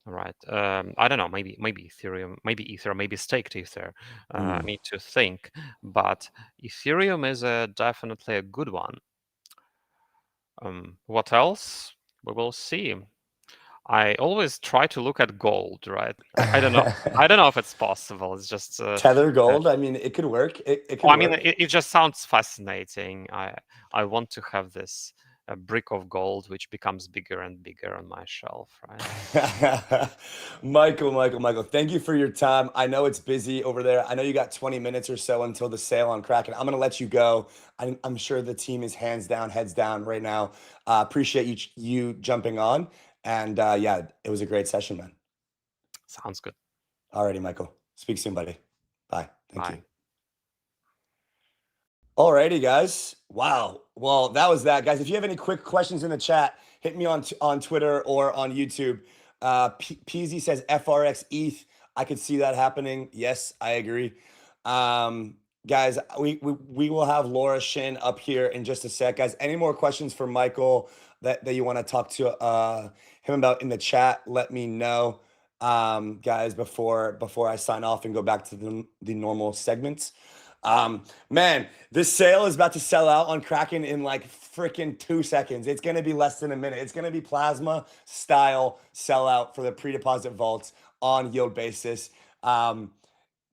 Right. I don't know, maybe Ethereum, maybe Ether, maybe staked Ether. I need to think. But Ethereum is definitely a good one. What else? We will see. I always try to look at gold, right? I don't know. I don't know if it's possible. It's just Tether gold. I mean, it could work. It could I work. mean, it just sounds fascinating. I want to have this brick of gold which becomes bigger and bigger on my shelf, right? Michael, thank you for your time. I know it's busy over there. I know you got 20 minutes or so until the sale on Kraken. I'm gonna let you go. I'm sure the team is hands down, heads down right now. Appreciate you jumping on. And yeah, it was a great session, man. Sounds good. Alrighty, Michael. Speak soon, buddy. Bye. Thank you. Bye. Alrighty, guys. Wow. Well, that was that, guys. If you have any quick questions in the chat, hit me on Twitter or on YouTube. PZ says FRX ETH. I could see that happening. Yes, I agree. Guys, we will have 𝘠𝘪𝘵𝗫 up here in just a sec. Guys, any more questions for Michael that you want to talk to him about in the chat, let me know, guys, before I sign off and go back to the normal segments. Man, this sale is about to sell out on Kraken in like freaking 2 seconds. It's going to be less than a minute. It's going to be plasma style sellout for the pre-deposit vaults on YieldBasis.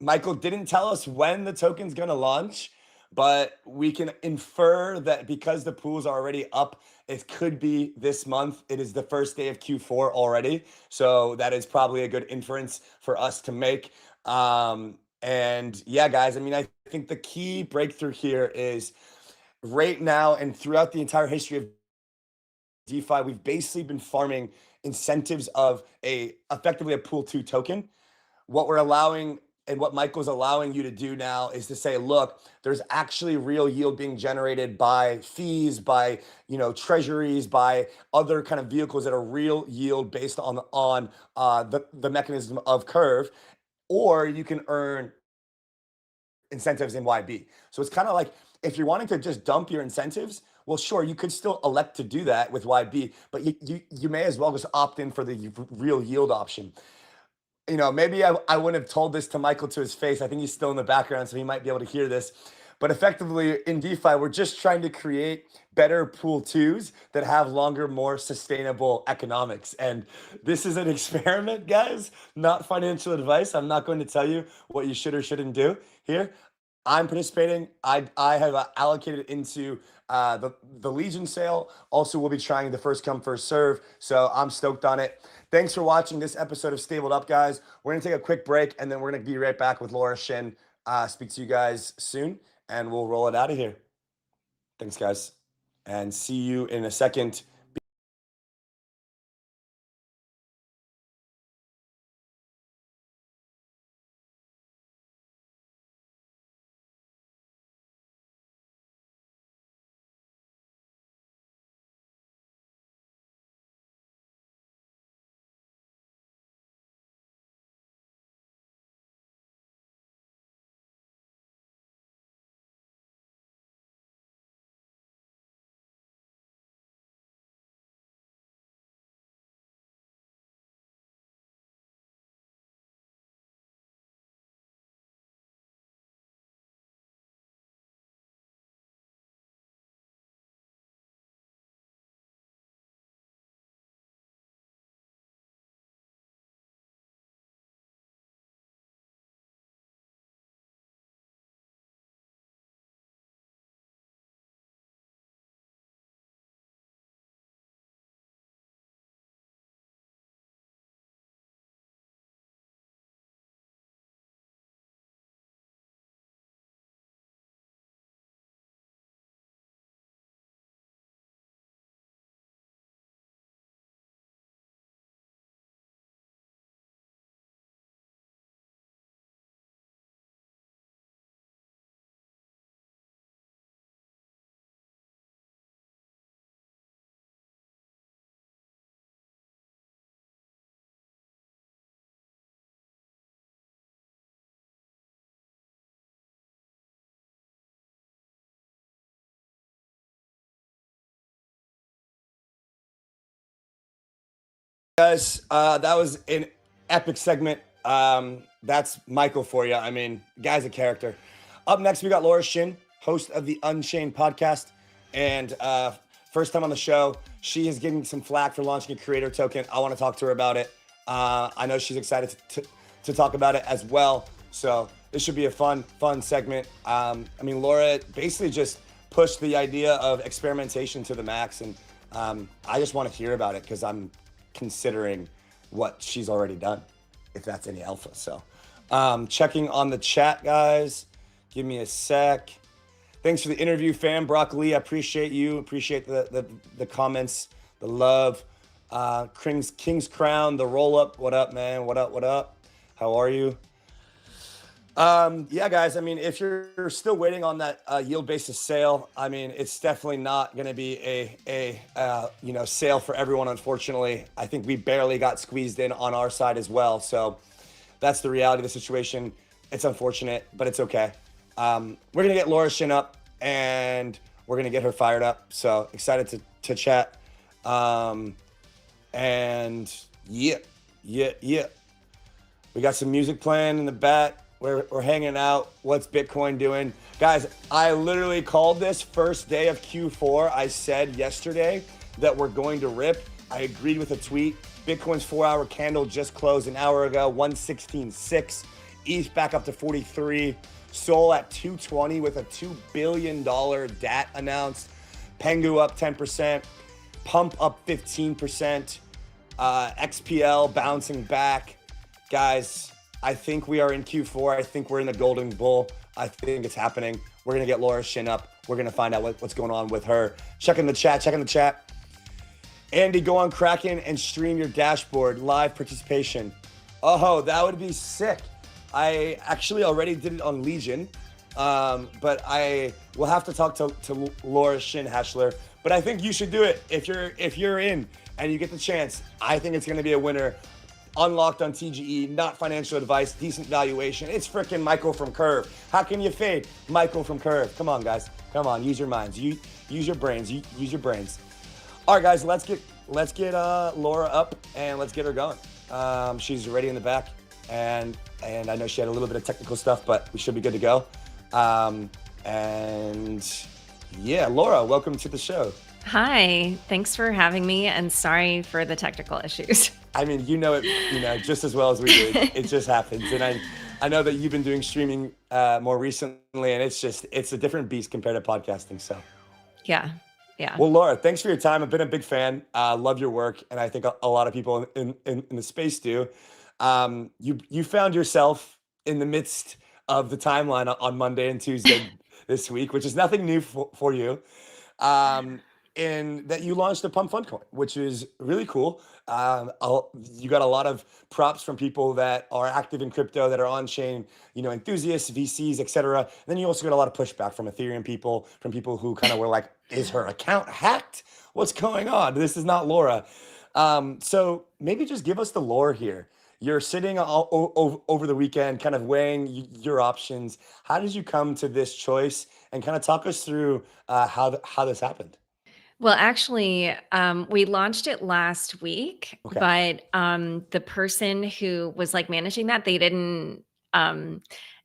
Michael didn't tell us when the token's going to launch, but we can infer that because the pools are already up, it could be this month. It is the first day of Q4 already. So that is probably a good inference for us to make. And yeah, guys, I mean, I think the key breakthrough here is right now and throughout the entire history of DeFi, we've basically been farming incentives of effectively a pool 2 token. What we're allowing and what Michael's allowing you to do now is to say, look, there's actually real yield being generated by fees, by treasuries, by other kind of vehicles that are real yield based on the mechanism of Curve, or you can earn incentives in YB. So it's kind of like, if you're wanting to just dump your incentives, well, sure, you could still elect to do that with YB, but you may as well just opt in for the real yield option. Maybe I wouldn't have told this to Michael to his face. I think he's still in the background, so he might be able to hear this. But effectively, in DeFi, we're just trying to create better pool 2s that have longer, more sustainable economics. And this is an experiment, guys, not financial advice. I'm not going to tell you what you should or shouldn't do here. I'm participating. I have allocated into the Legion sale. Also, we'll be trying the first come, first serve. So I'm stoked on it. Thanks for watching this episode of Stabled Up, guys. We're going to take a quick break, and then we're going to be right back with Laura Shin. Speak to you guys soon, and we'll roll it out of here. Thanks, guys, and see you in a second. Guys, that was an epic segment. That's Michael for you. I mean, guy's a character. Up next, we got Laura Shin, host of the Unchained podcast, and first time on the show. She is getting some flack for launching a creator token. I want to talk to her about it. I know she's excited to talk about it as well. So this should be a fun segment. I mean, Laura basically just pushed the idea of experimentation to the max, and I just want to hear about it because I'm considering what she's already done, if that's any alpha. So checking on the chat, guys. Give me a sec. Thanks for the interview, fam. Brock Lee, I appreciate you. Appreciate the comments, the love. King's Crown, the Rollup. What up, man? What up? How are you? Yeah, guys, I mean, if you're still waiting on that YieldBasis sale, I mean, it's definitely not going to be a sale for everyone, unfortunately. I think we barely got squeezed in on our side as well. So that's the reality of the situation. It's unfortunate, but it's okay. We're going to get Laura Shin up, and we're going to get her fired up. So excited to chat. And yeah. We got some music playing in the back. We're hanging out. What's Bitcoin doing? Guys, I literally called this first day of Q4. I said yesterday that we're going to rip. I agreed with a tweet. Bitcoin's 4-hour candle just closed an hour ago, 116.6. ETH back up to 43. Sol at 220 with a $2 billion DAT announced. Pengu up 10%. Pump up 15%. XPL bouncing back. Guys, I think we are in Q4. I think we're in the golden bull. I think it's happening. We're going to get Laura Shin up. We're going to find out what's going on with her. Checking the chat. Andy, go on Kraken and stream your dashboard, live participation. Oh, that would be sick. I actually already did it on Legion, but I will have to talk to 𝘸𝘪𝘴𝘵𝗫𝗄𝘡𝗏. But I think you should do it if you're in and you get the chance. I think it's going to be a winner. Unlocked on TGE, not financial advice, decent valuation. It's freaking Michael from Curve. How can you fade Michael from Curve? Come on, guys. Come on, use your minds. Use your brains. Use your brains. All right, guys, let's get Laura up and let's get her going. She's ready in the back, and I know she had a little bit of technical stuff, but we should be good to go. And yeah, Laura, welcome to the show. Hi, thanks for having me, and sorry for the technical issues. I mean, you know it, just as well as we do. It just happens, and I know that you've been doing streaming more recently, and it's a different beast compared to podcasting. So, yeah. Well, Laura, thanks for your time. I've been a big fan. Love your work, and I think a lot of people in the space do. You found yourself in the midst of the timeline on Monday and Tuesday this week, which is nothing new for you. And that you launched a Pump Fund coin, which is really cool. You got a lot of props from people that are active in crypto, that are on-chain, enthusiasts, VCs, etc. And then you also got a lot of pushback from Ethereum people, from people who kind of were like, is her account hacked? What's going on? This is not Laura. So maybe just give us the lore here. You're sitting over the weekend, kind of weighing your options. How did you come to this choice? And kind of talk us through how this happened. Well, actually, we launched it last week, Okay. but the person who was like managing that, they didn't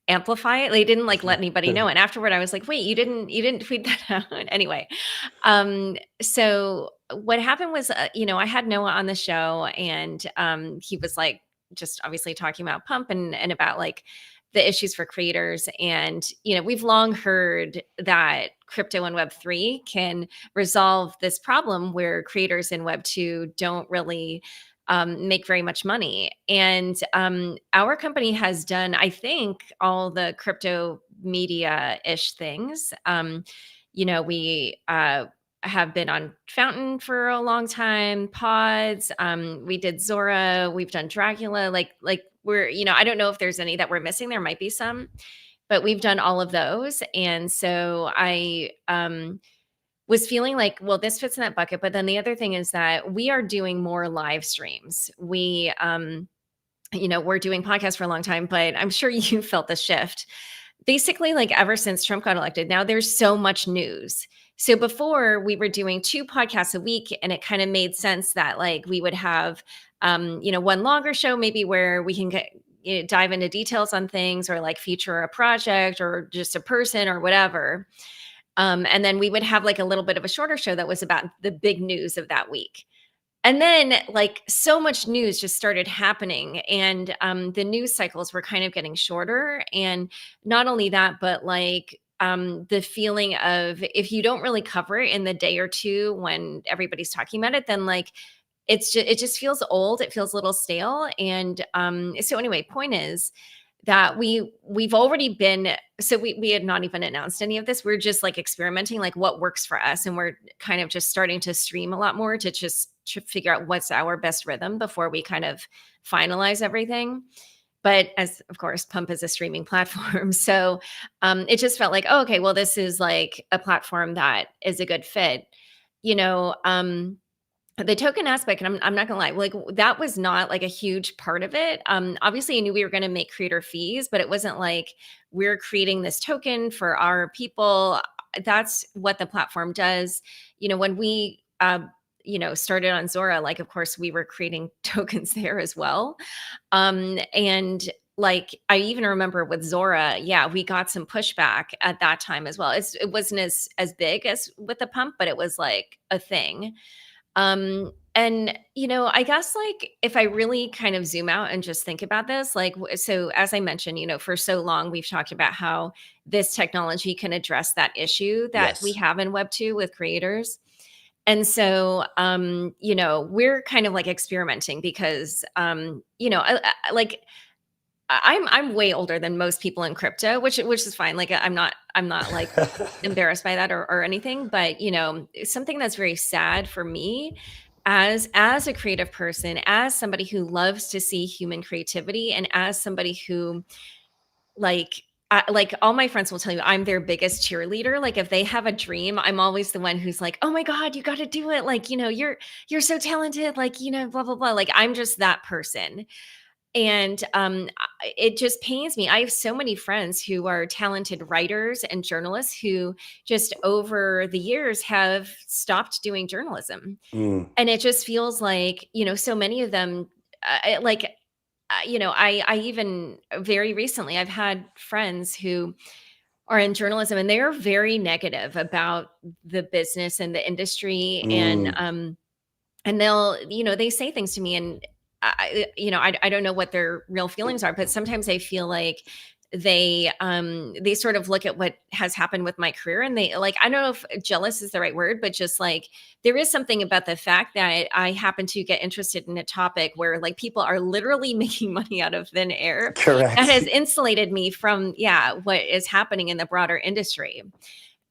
amplify it. They didn't like let anybody know. And afterward, I was like, wait, you didn't tweet that out. Anyway, so what happened was, I had Noah on the show, and he was like just obviously talking about Pump and about like the issues for creators. And, we've long heard that crypto and Web3 can resolve this problem where creators in Web2 don't really make very much money. And our company has done, I think, all the crypto media-ish things. We have been on Fountain for a long time, Pods. We did Zora. We've done Dracula. Like we're, I don't know if there's any that we're missing. There might be some, but we've done all of those. And so I was feeling like, well, this fits in that bucket. But then the other thing is that we are doing more live streams. We, we're doing podcasts for a long time, but I'm sure you felt the shift. Basically, like ever since Trump got elected, now there's so much news. So before we were doing 2 podcasts a week, and it kind of made sense that like we would have, one longer show maybe where we can dive into details on things, or like feature a project or just a person or whatever. And then we would have like a little bit of a shorter show that was about the big news of that week. And then like so much news just started happening, and the news cycles were kind of getting shorter. And not only that, but like the feeling of if you don't really cover it in the day or two when everybody's talking about it, then like it just feels old. It feels a little stale. And so anyway, point is that we've already been, so we had not even announced any of this. We're just like experimenting, like what works for us. And we're kind of just starting to stream a lot more to figure out what's our best rhythm before we kind of finalize everything. But as of course, Pump is a streaming platform. So it just felt like, oh, okay, well, this is like a platform that is a good fit. The token aspect, and I'm not gonna lie, like that was not like a huge part of it. Obviously I knew we were gonna make creator fees, but it wasn't like we're creating this token for our people. That's what the platform does. When we started on Zora, like of course we were creating tokens there as well. And like I even remember with Zora, we got some pushback at that time as well. It wasn't as big as with the Pump, but it was like a thing. And, I guess like if I really kind of zoom out and just think about this, like, so as I mentioned, for so long, we've talked about how this technology can address that issue that we have in Web2 with creators. And so, we're kind of like experimenting because, like I'm way older than most people in crypto, which is fine. Like I'm not like embarrassed by that or anything, but something that's very sad for me as a creative person, as somebody who loves to see human creativity, and as somebody who like like all my friends will tell you I'm their biggest cheerleader. Like if they have a dream, I'm always the one who's like, "Oh my God, you got to do it. Like, you're so talented, like, blah, blah, blah." Like I'm just that person. And it just pains me. I have so many friends who are talented writers and journalists who just over the years have stopped doing journalism. Mm. And it just feels like, so many of them, I even very recently, I've had friends who are in journalism and they are very negative about the business and the industry. And they'll, they say things to me, and I don't know what their real feelings are, but sometimes I feel like they sort of look at what has happened with my career, and they like, I don't know if jealous is the right word, but just like there is something about the fact that I happen to get interested in a topic where like people are literally making money out of thin air. Correct. That has insulated me from what is happening in the broader industry.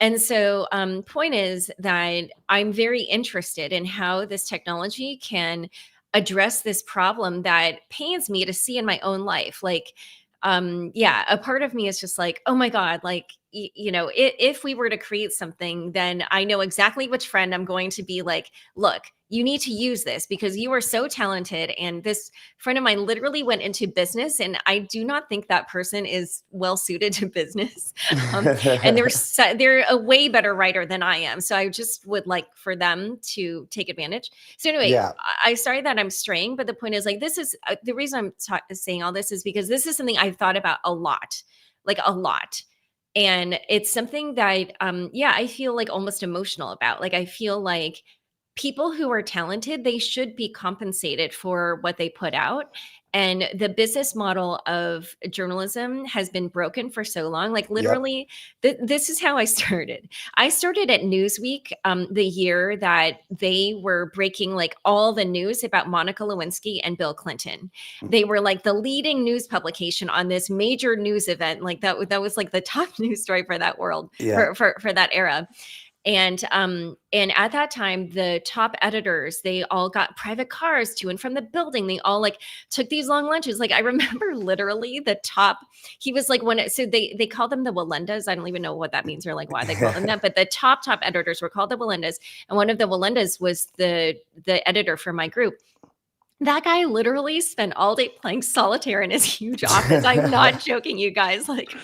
And so point is that I'm very interested in how this technology can address this problem that pains me to see in my own life. Like, a part of me is just like, oh my God, like, if we were to create something, then I know exactly which friend I'm going to be like, look, you need to use this because you are so talented. And this friend of mine literally went into business, and I do not think that person is well suited to business. And they're a way better writer than I am. So I just would like for them to take advantage. So anyway, Yeah. I sorry that I'm straying, but the point is like, this is the reason I'm saying all this is because this is something I've thought about a lot, like a lot. And it's something that, I feel like almost emotional about. Like, I feel like people who are talented, they should be compensated for what they put out. And the business model of journalism has been broken for so long. Like literally, this is how I started. I started at Newsweek the year that they were breaking like all the news about Monica Lewinsky and Bill Clinton. They were like the leading news publication on this major news event. Like that was like the top news story for that world, for that era. And at that time, the top editors, they all got private cars to and from the building. They all like took these long lunches. Like I remember literally the top, he was like so they called them the 𝘗𝘓𝑚𝑑𝑎s. I don't even know what that means or like why they call them that, but the top editors were called the 𝘗𝘓𝑚𝑑𝑎s. And one of the 𝘗𝘓𝑚𝑑𝑎s was the editor for my group. That guy literally spent all day playing solitaire in his huge office. I'm not joking, you guys. Like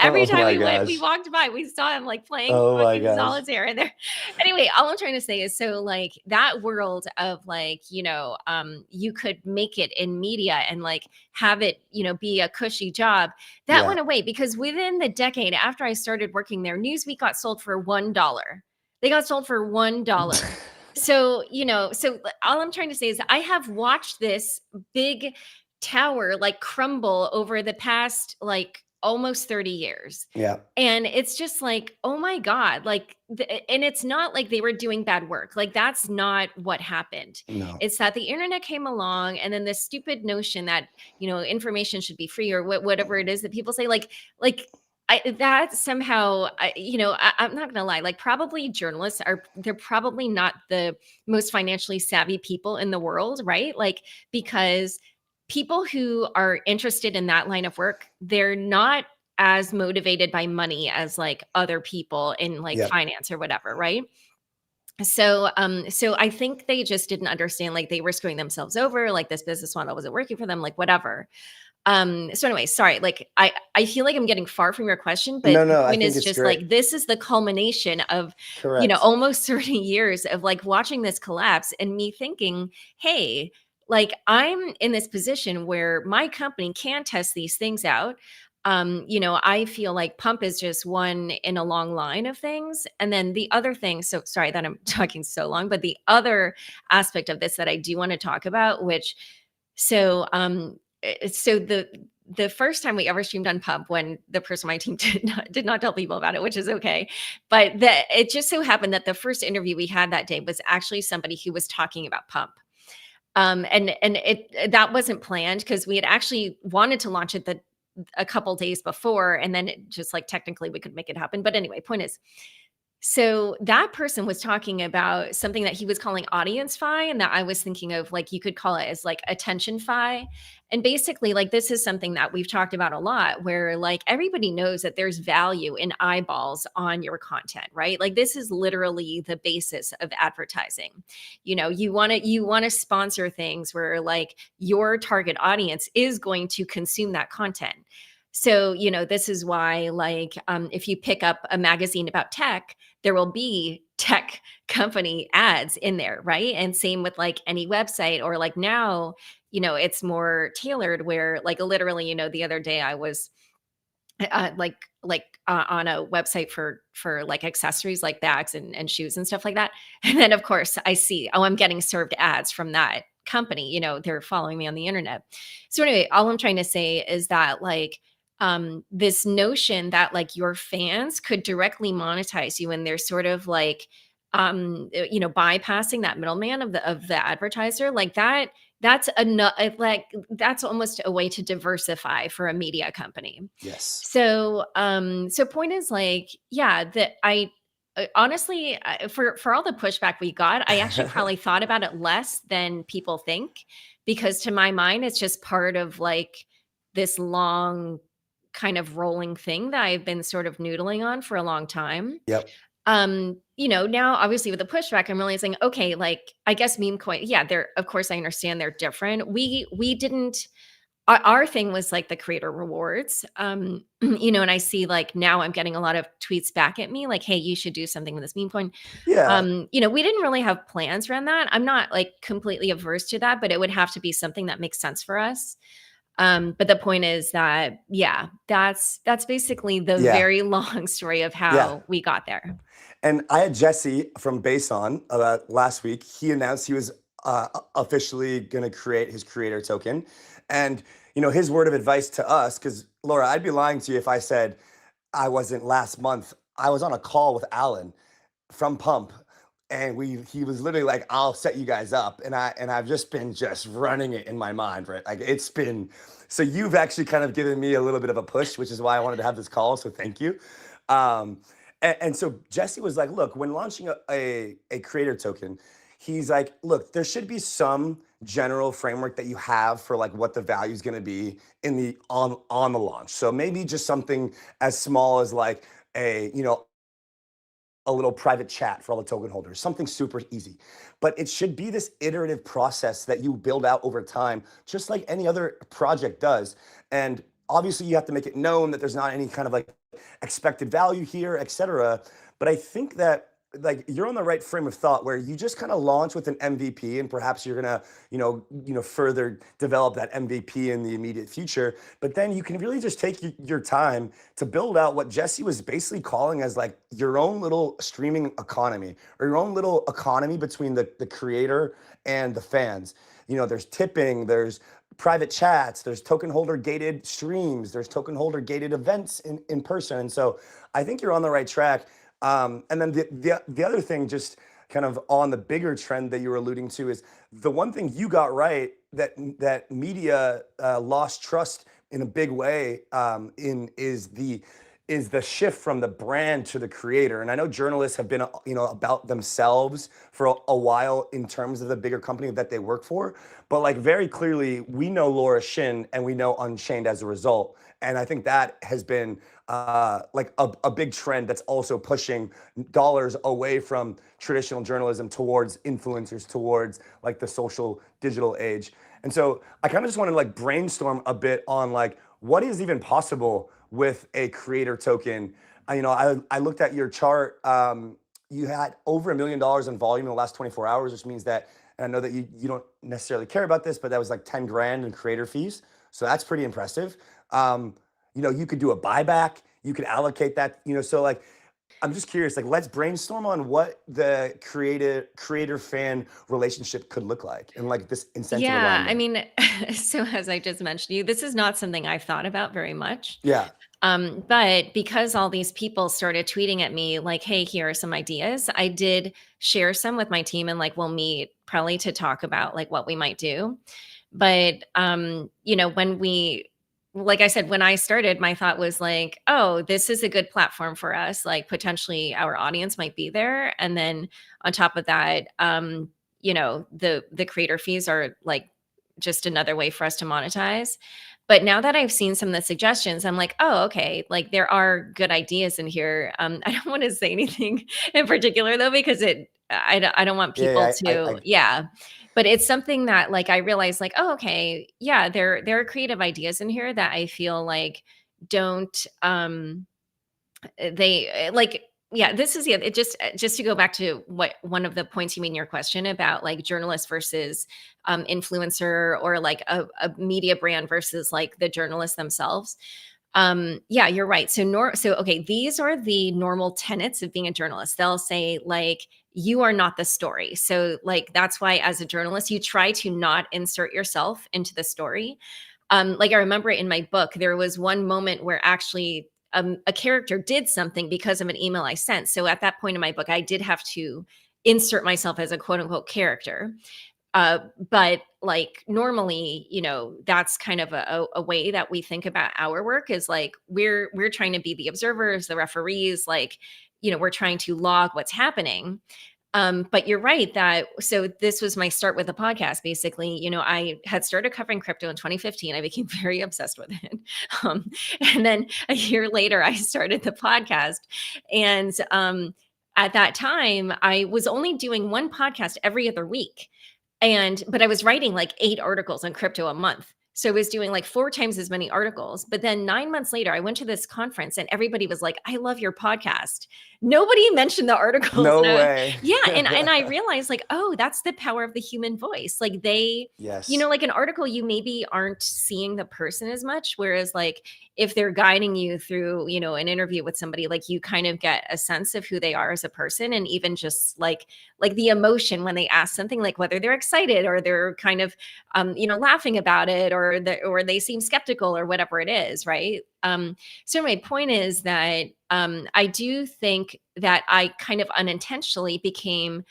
every time we walked by, we saw him like playing fucking solitaire in there. Anyway, all I'm trying to say is so like that world of like, you could make it in media and like have it, be a cushy job. That went away because within the decade after I started working there, Newsweek got sold for $1. They got sold for $1. So, so all I'm trying to say is I have watched this big tower like crumble over the past like almost 30 years. Yeah. And it's just like, oh my God, like, and it's not like they were doing bad work. Like that's not what happened. No. It's that the internet came along and then this stupid notion that, information should be free or whatever it is that people say, that somehow, I'm not going to lie, like probably journalists they're probably not the most financially savvy people in the world, right? Like, because people who are interested in that line of work, they're not as motivated by money as like other people in like finance or whatever, right? So I think they just didn't understand, like they were screwing themselves over, like this business model wasn't working for them, like whatever. So anyway, sorry, like I feel like I'm getting far from your question, but the point is just like, this is the culmination of, almost 30 years of like watching this collapse and me thinking, hey, like I'm in this position where my company can test these things out. I feel like Pump is just one in a long line of things. And then the other thing, so sorry that I'm talking so long, but the other aspect of this that I do want to talk about, so the first time we ever streamed on Pump, when the person on my team did not tell people about it, which is okay, but it just so happened that the first interview we had that day was actually somebody who was talking about Pump. And that wasn't planned because we had actually wanted to launch it a couple days before, and then it just like technically we could make it happen. But anyway, point is, So that person was talking about something that he was calling audience fi, and that I was thinking of like you could call it as like attention fi. And basically, like this is something that we've talked about a lot, where like everybody knows that there's value in eyeballs on your content, right? Like this is literally the basis of advertising. You know, you want to sponsor things where like your target audience is going to consume that content. So, you know, this is why, like, if you pick up a magazine about tech, there will be tech company ads in there, right? And same with like any website, or like now, you know, it's more tailored where like literally, you know, the other day I was on a website for like accessories like bags and shoes and stuff like that. And then of course I see, oh, I'm getting served ads from that company, you know, they're following me on the internet. So anyway, all I'm trying to say is that like this notion that like your fans could directly monetize you, and they're sort of like you know, bypassing that middleman of the advertiser, like that's like that's almost a way to diversify for a media company. Yes. So so point is like, yeah, that I honestly, for all the pushback we got, I actually probably thought about it less than people think, because to my mind it's just part of like this long kind of rolling thing that I've been sort of noodling on for a long time. Yep. You know, now obviously with the pushback, I'm realizing, okay, like I guess meme coin, yeah, they're, of course I understand they're different. We didn't, our thing was like the creator rewards. You know, and I see like now I'm getting a lot of tweets back at me like, hey, you should do something with this meme coin. Yeah. You know, we didn't really have plans around that. I'm not like completely averse to that, but it would have to be something that makes sense for us. But the point is that, yeah, that's basically the Yeah. very long story of how Yeah. we got there. And I had Jesse from Base on last week. He announced he was officially going to create his creator token. And, you know, his word of advice to us, because Laura, I'd be lying to you if I said I wasn't last month. I was on a call with Alan from Pump, and he was literally like, I'll set you guys up. And I've just been just running it in my mind, right? Like it's been, so you've actually kind of given me a little bit of a push, which is why I wanted to have this call. So thank you. And so Jesse was like, look, when launching a creator token, he's like, look, there should be some general framework that you have for like what the value is going to be in the on the launch. So maybe just something as small as like a, you know, a little private chat for all the token holders, something super easy. But it should be this iterative process that you build out over time, just like any other project does. And obviously you have to make it known that there's not any kind of like expected value here, et cetera. But I think that like you're on the right frame of thought where you just kind of launch with an MVP, and perhaps you're gonna, you know, further develop that MVP in the immediate future. But then you can really just take your time to build out what Jesse was basically calling as like your own little streaming economy, or your own little economy between the creator and the fans. You know, there's tipping, there's private chats, there's token holder gated streams, there's token holder gated events in person. And so I think you're on the right track. And then the other thing, just kind of on the bigger trend that you were alluding to, is the one thing you got right, that media lost trust in a big way is the shift from the brand to the creator. And I know journalists have been, you know, about themselves for a while in terms of the bigger company that they work for. But like very clearly, we know Laura Shin and we know Unchained as a result. And I think that has been like a big trend that's also pushing dollars away from traditional journalism towards influencers, towards like the social digital age. And so I kind of just want to like brainstorm a bit on like what is even possible with a creator token. You know, I looked at your chart. You had over $1 million in volume in the last 24 hours, which means that, and I know that you don't necessarily care about this, but that was like 10 grand in creator fees. So that's pretty impressive. You know, you could do a buyback, you could allocate that, you know, so like, I'm just curious, like, let's brainstorm on what the creator fan relationship could look like, and like this incentive Yeah, alignment. I mean, so as I just mentioned to you, this is not something I've thought about very much. Yeah. But because all these people started tweeting at me like, hey, here are some ideas, I did share some with my team, and like we'll meet probably to talk about like what we might do. But you know, when we like I said, when I started, my thought was like, oh, this is a good platform for us. Like potentially our audience might be there. And then on top of that, the creator fees are like just another way for us to monetize. But now that I've seen some of the suggestions, I'm like, oh, okay, like there are good ideas in here. I don't want to say anything in particular though, because I don't want people to, but it's something that like I realized like, oh, okay, yeah, there are creative ideas in here that I feel like don't they like this is it just to go back to what one of the points you made in your question about like journalist versus influencer, or like a media brand versus like the journalists themselves. Yeah, you're right. So okay, these are the normal tenets of being a journalist. They'll say like, you are not the story. So like that's why as a journalist you try to not insert yourself into the story. Like I remember in my book there was one moment where actually a character did something because of an email I sent. So at that point in my book I did have to insert myself as a quote unquote character. But like normally, that's kind of a way that we think about our work is like, we're trying to be the observers, the referees, like, we're trying to log what's happening. But you're right so this was my start with the podcast. Basically, I had started covering crypto in 2015. I became very obsessed with it. And then a year later, I started the podcast. And at that time, I was only doing one podcast every other week. But I was writing like 8 articles on crypto a month. So I was doing like 4 times as many articles. But then 9 months later, I went to this conference and everybody was like, I love your podcast. Nobody mentioned the articles. No way. Yeah. And I realized like, oh, that's the power of the human voice. Like yes, like an article, you maybe aren't seeing the person as much. Whereas like if they're guiding you through, an interview with somebody, like you kind of get a sense of who they are as a person. And even just like the emotion when they ask something, like whether they're excited or they're kind of, laughing about it, or they seem skeptical or whatever it is. Right. So my point is that I do think that I kind of unintentionally became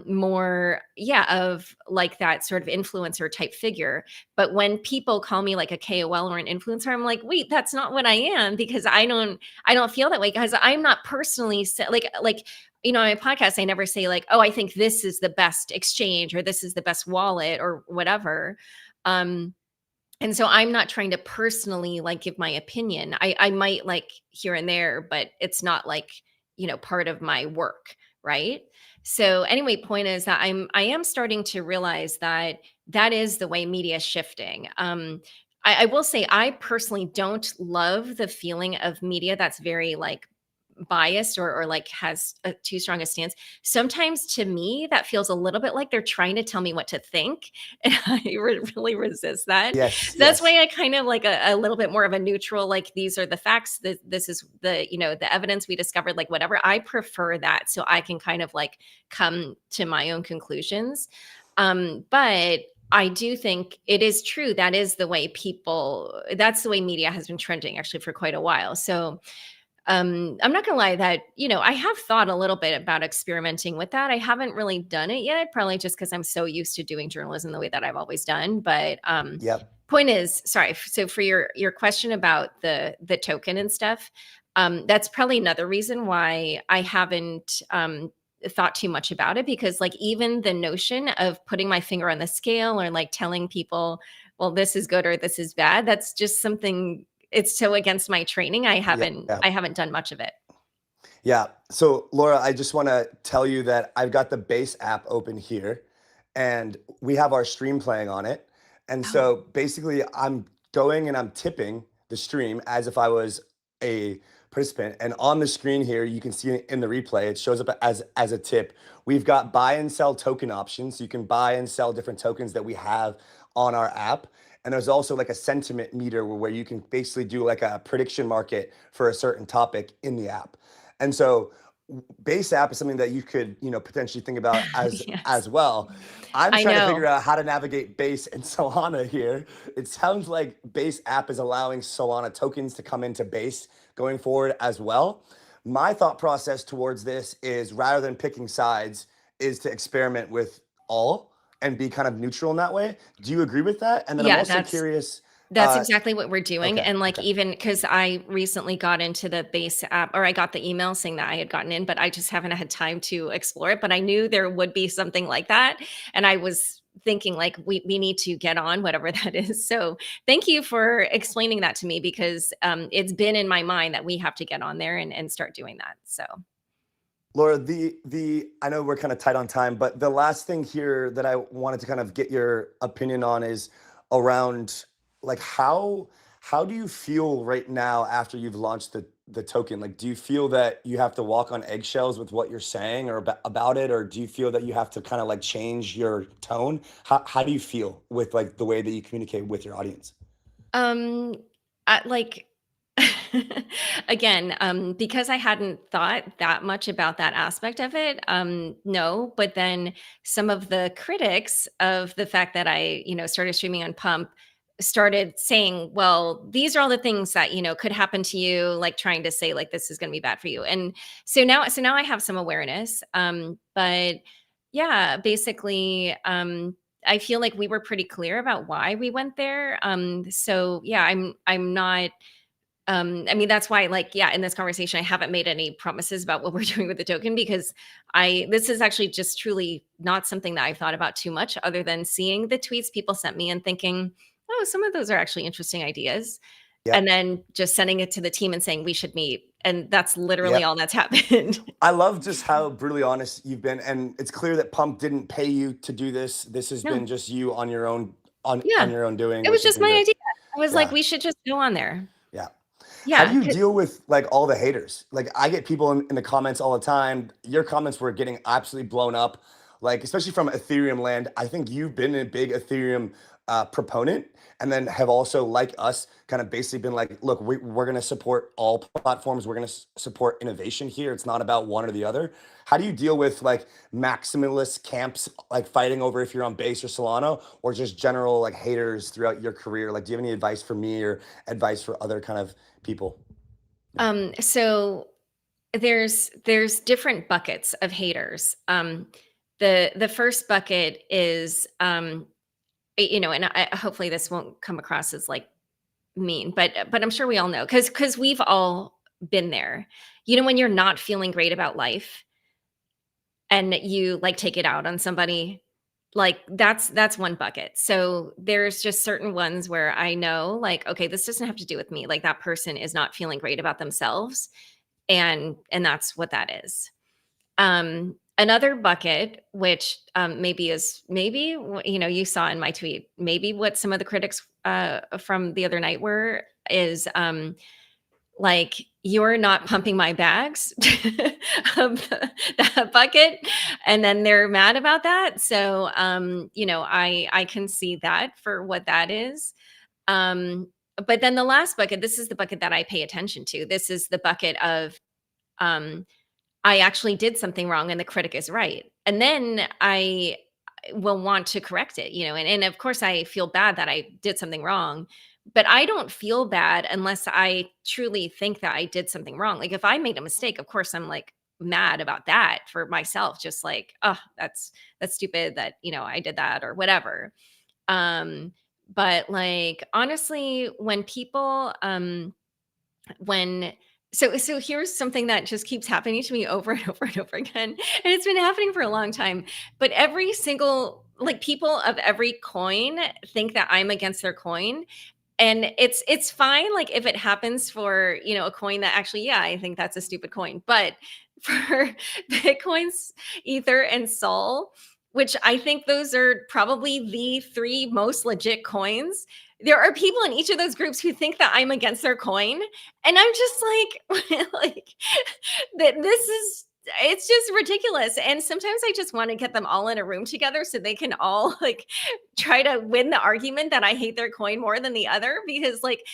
more of like that sort of influencer type figure. But when people call me like a KOL or an influencer, I'm like, wait, that's not what I am, because I don't feel that way, because I'm not personally like on my podcast, I never say like, oh, I think this is the best exchange or this is the best wallet or whatever. And so I'm not trying to personally like give my opinion. I might like here and there, but it's not like, part of my work. Right. So anyway, point is that I am starting to realize that is the way media is shifting. I will say I personally don't love the feeling of media that's very like biased or like has too strong a stance. Sometimes to me that feels a little bit like they're trying to tell me what to think, and I really resist that. That's why I kind of like a little bit more of a neutral, like these are the facts, this is the the evidence we discovered, like whatever. I prefer that, so I can kind of like come to my own conclusions. But I do think it is true, that is the way that's the way media has been trending actually for quite a while. So I'm not gonna lie that, I have thought a little bit about experimenting with that. I haven't really done it yet, probably just because I'm so used to doing journalism the way that I've always done. But point is, sorry. So for your question about the token and stuff, that's probably another reason why I haven't thought too much about it, because like even the notion of putting my finger on the scale or like telling people, well, this is good or this is bad, that's just something, it's so against my training. I haven't done much of it. Yeah. So Laura, I just want to tell you that I've got the Base app open here and we have our stream playing on it. And so basically I'm going and I'm tipping the stream as if I was a participant. And on the screen here, you can see in the replay, it shows up as a tip. We've got buy and sell token options. So you can buy and sell different tokens that we have on our app. And there's also like a sentiment meter where you can basically do like a prediction market for a certain topic in the app. And so Base app is something that you could, potentially think about as well. I'm trying to figure out how to navigate Base and Solana here. It sounds like Base app is allowing Solana tokens to come into Base going forward as well. My thought process towards this is, rather than picking sides, is to experiment with all and be kind of neutral in that way. Do you agree with that? And then I'm also curious. That's exactly what we're doing. Okay, And like, okay. even because I recently got into the base app, or I got the email saying that I had gotten in, but I just haven't had time to explore it. But I knew there would be something like that. And I was thinking like, we need to get on whatever that is. So thank you for explaining that to me, because it's been in my mind that we have to get on there and start doing that. So Laura, I know we're kind of tight on time, but the last thing here that I wanted to kind of get your opinion on is around like how do you feel right now after you've launched the token? Like, do you feel that you have to walk on eggshells with what you're saying or about it, or do you feel that you have to kind of like change your tone? How do you feel with like the way that you communicate with your audience? Like again, because I hadn't thought that much about that aspect of it, no. But then some of the critics of the fact that I, started streaming on Pump started saying, well, these are all the things that, could happen to you, like trying to say like, this is going to be bad for you. And so now I have some awareness. But yeah, basically, I feel like we were pretty clear about why we went there. So yeah, I'm not, I mean, that's why, like, yeah, in this conversation, I haven't made any promises about what we're doing with the token, because this is actually just truly not something that I've thought about too much, other than seeing the tweets people sent me and thinking, oh, some of those are actually interesting ideas. Yeah. And then just sending it to the team and saying we should meet. And that's literally Yep. all that's happened. I love just how brutally honest you've been, and it's clear that Pump didn't pay you to do this. This has No. been just you on your own Yeah. on your own doing. It was which has just been my great. idea. I was like, Yeah. we should just go on there. Yeah. Yeah. How do you deal with like all the haters? Like I get people in the comments all the time. Your comments were getting absolutely blown up, like especially from Ethereum land. I think you've been a big Ethereum proponent, and then have also, like us, kind of basically been like, look, we're going to support all platforms. We're going to support innovation here. It's not about one or the other. How do you deal with like maximalist camps, like fighting over if you're on Base or Solana, or just general like haters throughout your career? Like, do you have any advice for me or advice for other kind of people? So there's different buckets of haters. The first bucket is, and hopefully this won't come across as like mean, but I'm sure we all know, because we've all been there. When you're not feeling great about life and you like take it out on somebody, like that's one bucket. So there's just certain ones where I know, like, okay, this doesn't have to do with me. Like that person is not feeling great about themselves, and that's what that is. Another bucket, which maybe you saw in my tweet, maybe what some of the critics from the other night is like, you're not pumping my bags, that bucket. And then they're mad about that. So, I can see that for what that is. But then the last bucket, this is the bucket that I pay attention to. This is the bucket of, I actually did something wrong and the critic is right. And then I will want to correct it, and of course I feel bad that I did something wrong, but I don't feel bad unless I truly think that I did something wrong. Like if I made a mistake, of course I'm like mad about that for myself, just like, oh, that's stupid that, I did that or whatever. But like, honestly, when people, so here's something that just keeps happening to me over and over and over again. And it's been happening for a long time, but every single, like, people of every coin think that I'm against their coin. And it's fine. Like if it happens for, a coin that actually, yeah, I think that's a stupid coin, but for Bitcoin's Ether and Sol, which I think those are probably the three most legit coins, there are people in each of those groups who think that I'm against their coin. And I'm just like, like that it's just ridiculous. And sometimes I just want to get them all in a room together so they can all like try to win the argument that I hate their coin more than the other, because like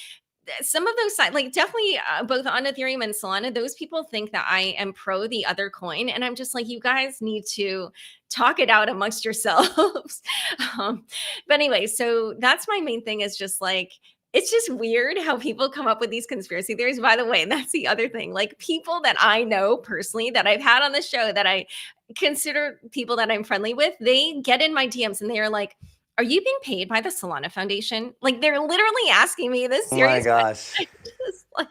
some of those sides, like definitely both on Ethereum and Solana, those people think that I am pro the other coin. And I'm just like, you guys need to talk it out amongst yourselves. But anyway, so that's my main thing, is just like, it's just weird how people come up with these conspiracy theories. By the way, that's the other thing. Like people that I know personally, that I've had on the show, that I consider people that I'm friendly with, they get in my DMs and they are like, are you being paid by the Solana Foundation? Like, they're literally asking me this Oh my serious question. gosh. I'm just like,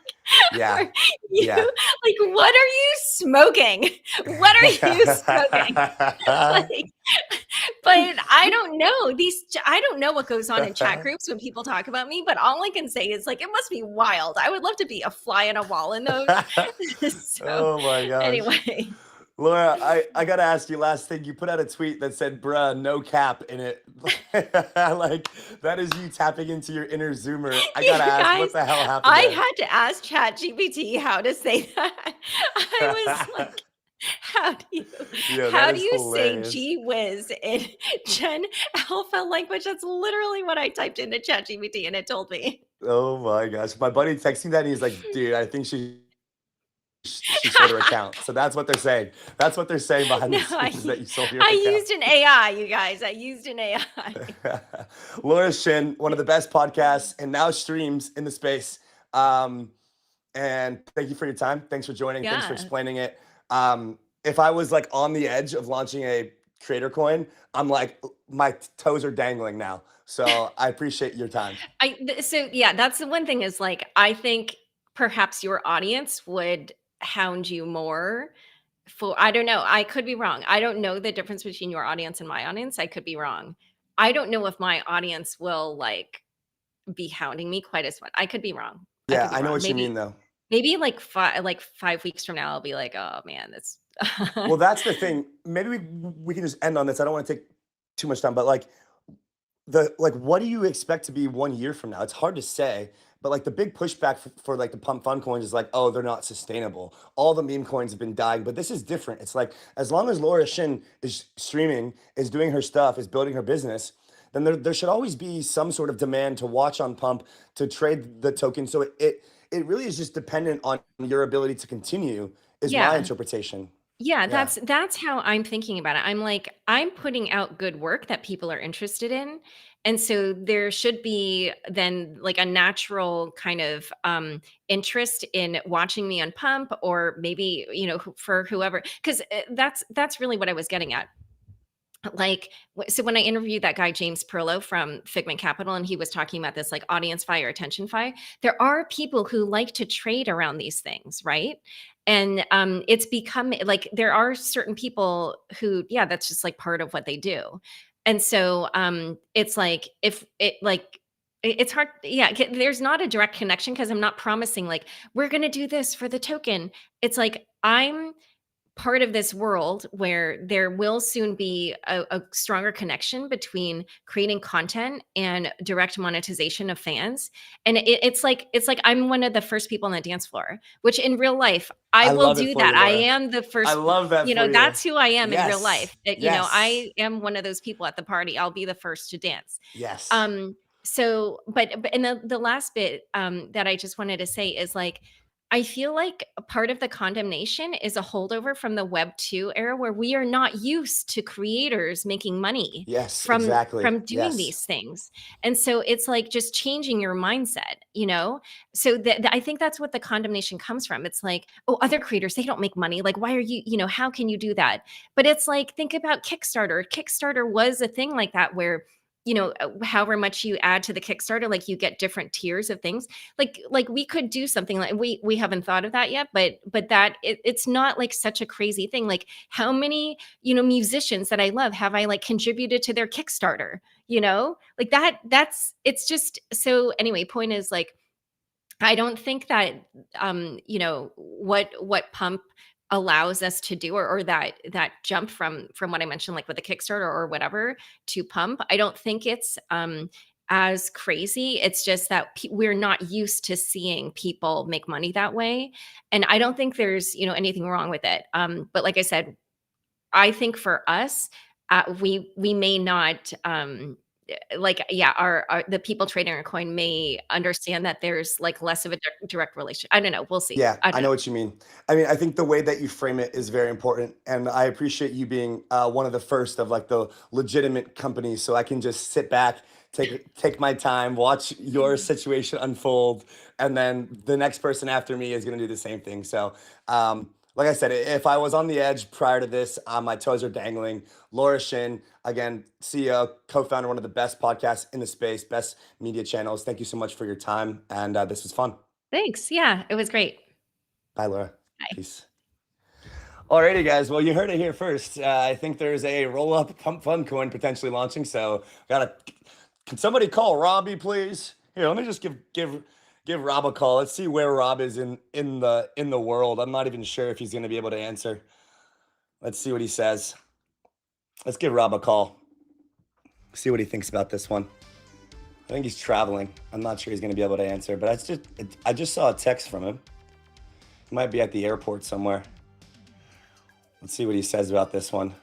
Yeah. are you Yeah. like, what are you smoking? What are you smoking? Like, but I don't know I don't know what goes on in chat groups when people talk about me, but all I can say is like, it must be wild. I would love to be a fly on a wall in those. So Oh my gosh. anyway, Laura, I gotta ask you, last thing, you put out a tweet that said, bruh, no cap in it. Like, that is you tapping into your inner Zoomer. I gotta ask, guys, what the hell happened I there? had to ask ChatGPT how to say that. I was like, how do you Yeah, how that do is you hilarious. say gee whiz in Gen Alpha language? That's literally what I typed into ChatGPT and it told me. Oh my gosh. My buddy texted me that and he's like, dude, I think she sold her account. So that's what they're saying. That's what they're saying behind the No, scenes, that you sold your I account. used an AI, you guys. I used an AI. Laura Shin, one of the best podcasts and now streams in the space. And thank you for your time. Thanks for joining. Thanks for Yeah. explaining it. If I was like on the edge of launching a creator coin, I'm like, my toes are dangling now. So I appreciate your time. So yeah, that's the one thing is like, I think perhaps your audience would hound you more for, I don't know. I could be wrong. I don't know the difference between your audience and my audience. I could be wrong. I don't know if my audience will like be hounding me quite as much. I could be wrong. Yeah, I know what you mean though. Maybe like 5 weeks from now, I'll be like, oh man, that's Well, that's the thing. Maybe we can just end on this. I don't want to take too much time, but like what do you expect to be 1 year from now? It's hard to say, but like the big pushback for like the pump fun coins is like, oh, they're not sustainable. All the meme coins have been dying, but this is different. It's like, as long as Laura Shin is streaming, is doing her stuff, is building her business, then there should always be some sort of demand to watch on pump, to trade the token. So it really is just dependent on your ability to continue, is my Yeah. interpretation. Yeah, Yeah. that's how I'm thinking about it. I'm like, I'm putting out good work that people are interested in. And so there should be then like a natural kind of interest in watching me on pump, or maybe, for whoever, because that's really what I was getting at. Like, so when I interviewed that guy James Perlow from Figment Capital, and he was talking about this like audience fi or attention fi, there are people who like to trade around these things, right? And it's become like, there are certain people who, yeah, that's just like part of what they do. And so it's like, if it like, it's hard. Yeah, there's not a direct connection, because I'm not promising like, we're going to do this for the token. It's like, I'm part of this world where there will soon be a stronger connection between creating content and direct monetization of fans. And it's like I'm one of the first people on the dance floor, which in real life I will love it do for that. you, I Laura. am the first. I love that for you. That's who I am in real Yes. life. Yes. I am one of those people at the party. I'll be the first to dance. Yes. So, but and the last bit that I just wanted to say is like, I feel like a part of the condemnation is a holdover from the Web 2 era, where we are not used to creators making money Yes, from exactly. doing Yes. these things. And so it's like just changing your mindset, So I think that's what the condemnation comes from. It's like, oh, other creators, they don't make money. Like, why are you, how can you do that? But it's like, think about Kickstarter. Kickstarter was a thing like that, where however much you add to the Kickstarter, like you get different tiers of things. Like we could do something like, we haven't thought of that yet, but that it's not like such a crazy thing. Like, how many, musicians that I love have I like contributed to their Kickstarter, like it's just, so anyway, point is like, I don't think that, what pump allows us to do, or that jump from what I mentioned, like with the Kickstarter or whatever, to pump, I don't think it's as crazy. It's just that we're not used to seeing people make money that way. And I don't think there's, anything wrong with it. But like I said, I think for us, we may not, the people trading our coin may understand that there's like less of a direct relation. I don't know. We'll see. Yeah, I know know. what you mean. I mean, I think the way that you frame it is very important, and I appreciate you being one of the first of like the legitimate companies, so I can just sit back, take my time, watch your situation unfold, and then the next person after me is going to do the same thing. So like I said, if I was on the edge prior to this, my toes are dangling. Laura Shin, again, CEO, co-founder, one of the best podcasts in the space, best media channels. Thank you so much for your time. And this was fun. Thanks. Yeah, it was great. Bye, Laura. Bye. Peace. Alrighty, guys. Well, you heard it here first. I think there's a Rollup Pump Fun coin potentially launching. So, can somebody call Robbie, please? Here, let me just give Rob a call. Let's see where Rob is in the world. I'm not even sure if he's going to be able to answer. Let's see what he says. Let's give Rob a call. See what he thinks about this one. I think he's traveling. I'm not sure he's going to be able to answer, but I just saw a text from him. He might be at the airport somewhere. Let's see what he says about this one.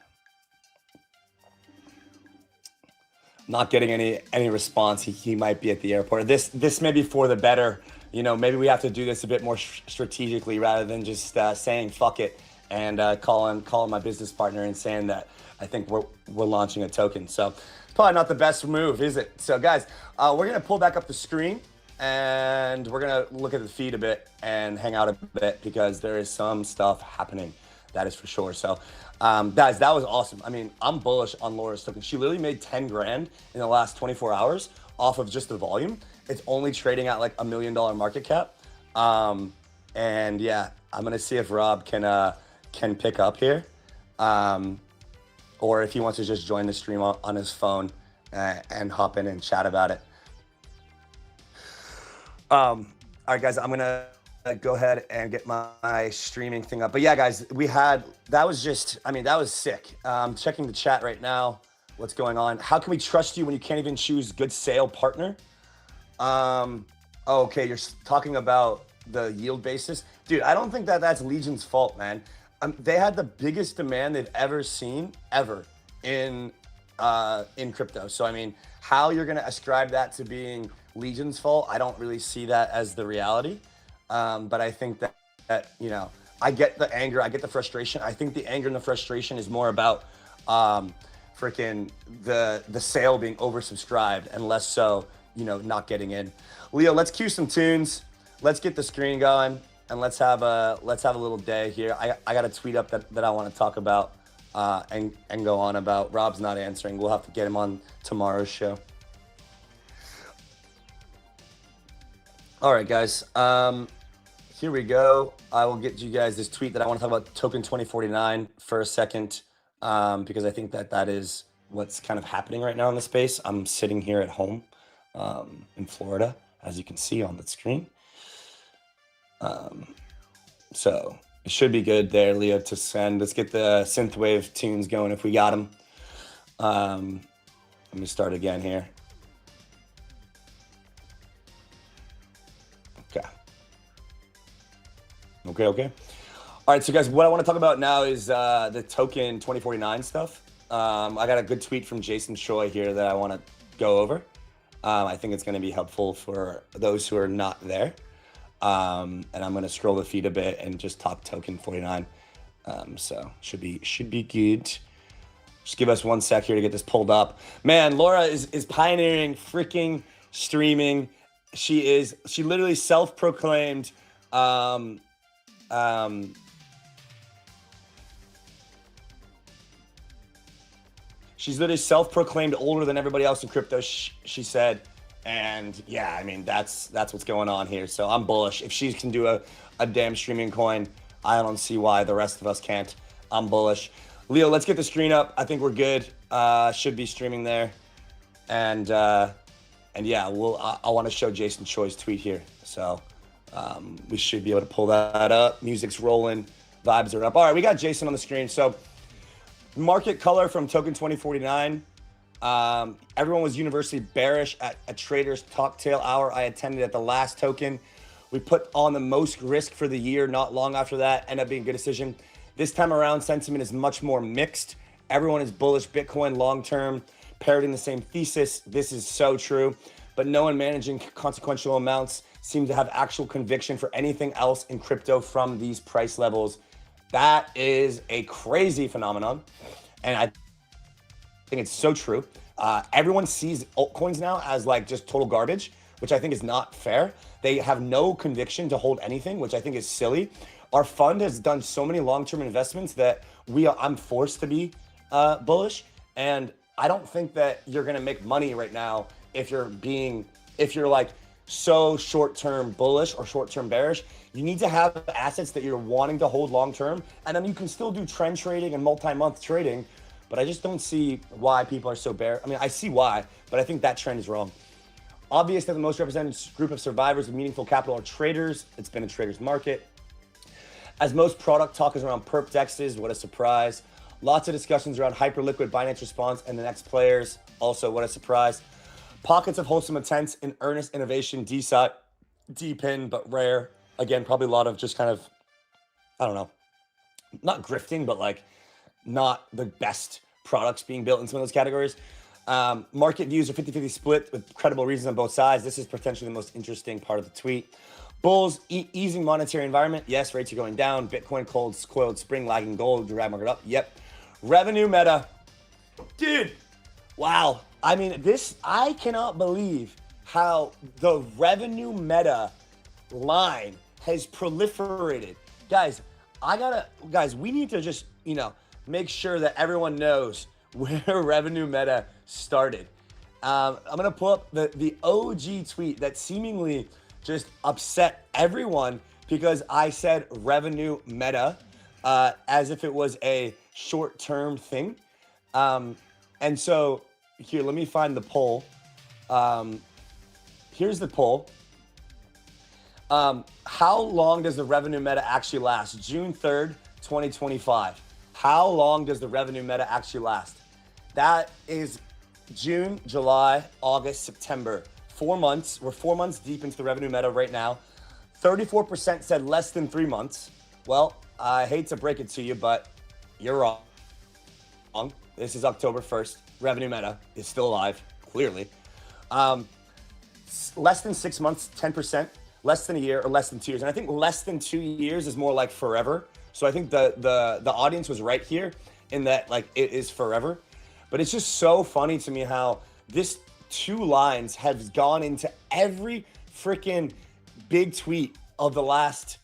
Not getting any response. He might be at the airport. This may be for the better. You know, maybe we have to do this a bit more strategically rather than just saying fuck it and calling my business partner and saying that I think we're launching a token. So it's probably not the best move, is it? So guys, we're gonna pull back up the screen and we're gonna look at the feed a bit and hang out a bit because there is some stuff happening. That is for sure. So guys, that was awesome. I mean, I'm bullish on Laura's token. She literally made 10 grand in the last 24 hours off of just the volume. It's only trading at like $1 million market cap. And yeah, I'm gonna see if Rob can pick up here. Or if he wants to just join the stream on his phone and hop in and chat about it. All right, guys, I'm gonna go ahead and get my streaming thing up. But yeah, guys, that was sick. Checking the chat right now. What's going on? How can we trust you when you can't even choose good sale partner? Okay, you're talking about the YieldBasis. Dude, I don't think that's Legion's fault, man. They had the biggest demand they've ever seen in crypto. So I mean, how you're gonna ascribe that to being Legion's fault, I don't really see that as the reality. But I think that you know, I get the anger, I get the frustration. I think the anger and the frustration is more about freaking the sale being oversubscribed and less so, you know, not getting in. Leo, let's cue some tunes. Let's get the screen going and let's have a little day here. I got a tweet up that I want to talk about and go on about. Rob's not answering. We'll have to get him on tomorrow's show. All right, guys. Here we go. I will get you guys this tweet that I want to talk about token 2049 for a second because I think that is what's kind of happening right now in the space. I'm sitting here at home in Florida, as you can see on the screen. So it should be good there, Leo, to send. Let's get the synthwave tunes going if we got them. Let me start again here. Okay. All right, so guys, what I want to talk about now is the token 2049 stuff. I got a good tweet from Jason Choi here that I want to go over. I think it's going to be helpful for those who are not there. And I'm going to scroll the feed a bit and just talk token 49. So should be good. Just give us 1 sec here to get this pulled up. Man, Laura is pioneering freaking streaming. She literally self-proclaimed she's literally self-proclaimed older than everybody else in crypto, she said. And yeah, I mean, that's what's going on here. So I'm bullish. If she can do a damn streaming coin, I don't see why the rest of us can't. I'm bullish. Leo, let's get the screen up. I think we're good. Should be streaming there. And yeah, I want to show Jason Choi's tweet here. So we should be able to pull that up. Music's rolling, vibes are up. All right, we got Jason on the screen. So market color from token 2049. Everyone was universally bearish at a trader's cocktail hour I attended at the last token. We put on the most risk for the year. Not long after that, ended up being a good decision. This time around, sentiment is much more mixed. Everyone is bullish Bitcoin long-term, parroting the same thesis. This is so true, but no one managing consequential amounts seems to have actual conviction for anything else in crypto from these price levels. That is a crazy phenomenon, and I think it's so true. Everyone sees altcoins now as like just total garbage, which I think is not fair. They have no conviction to hold anything, which I think is silly. our fund has done so many long-term investments that I'm forced to be bullish. And I don't think that you're going to make money right now if you're like so short-term bullish or short-term bearish. You need to have assets that you're wanting to hold long-term, and then you can still do trend trading and multi-month trading. But I just don't see why people are so bearish. I mean, I see why, but I think that trend is wrong. Obvious that the most represented group of survivors with meaningful capital are traders. It's been a trader's market. As most product talk is around perp dexes, what a surprise. Lots of discussions around hyper-liquid Binance response and the next players. Also, what a surprise. Pockets of wholesome intents in earnest innovation, DSOT, deep-in, but rare. Again, probably a lot of just kind of, I don't know, not grifting, but like not the best products being built in some of those categories. Market views are 50-50 split with credible reasons on both sides. This is potentially the most interesting part of the tweet. Bulls, easing monetary environment. Yes, rates are going down. Bitcoin, coiled spring, lagging gold, drag market up. Yep. Revenue meta. Dude, wow. I mean, I cannot believe how the revenue meta line has proliferated. Guys, we need to just, make sure that everyone knows where revenue meta started. I'm going to pull up the OG tweet that seemingly just upset everyone because I said revenue meta as if it was a short-term thing. And so here, let me find the poll. Here's the poll. How long does the revenue meta actually last? June 3rd, 2025. How long does the revenue meta actually last? That is June, July, August, September. 4 months. We're 4 months deep into the revenue meta right now. 34% said less than 3 months. Well, I hate to break it to you, but you're wrong. This is October 1st. Revenue meta is still alive, clearly. Less than 6 months, 10%. Less than a year or less than 2 years. And I think less than 2 years is more like forever. So I think the audience was right here in that like it is forever. But it's just so funny to me how this 2 lines have gone into every freaking big tweet of the last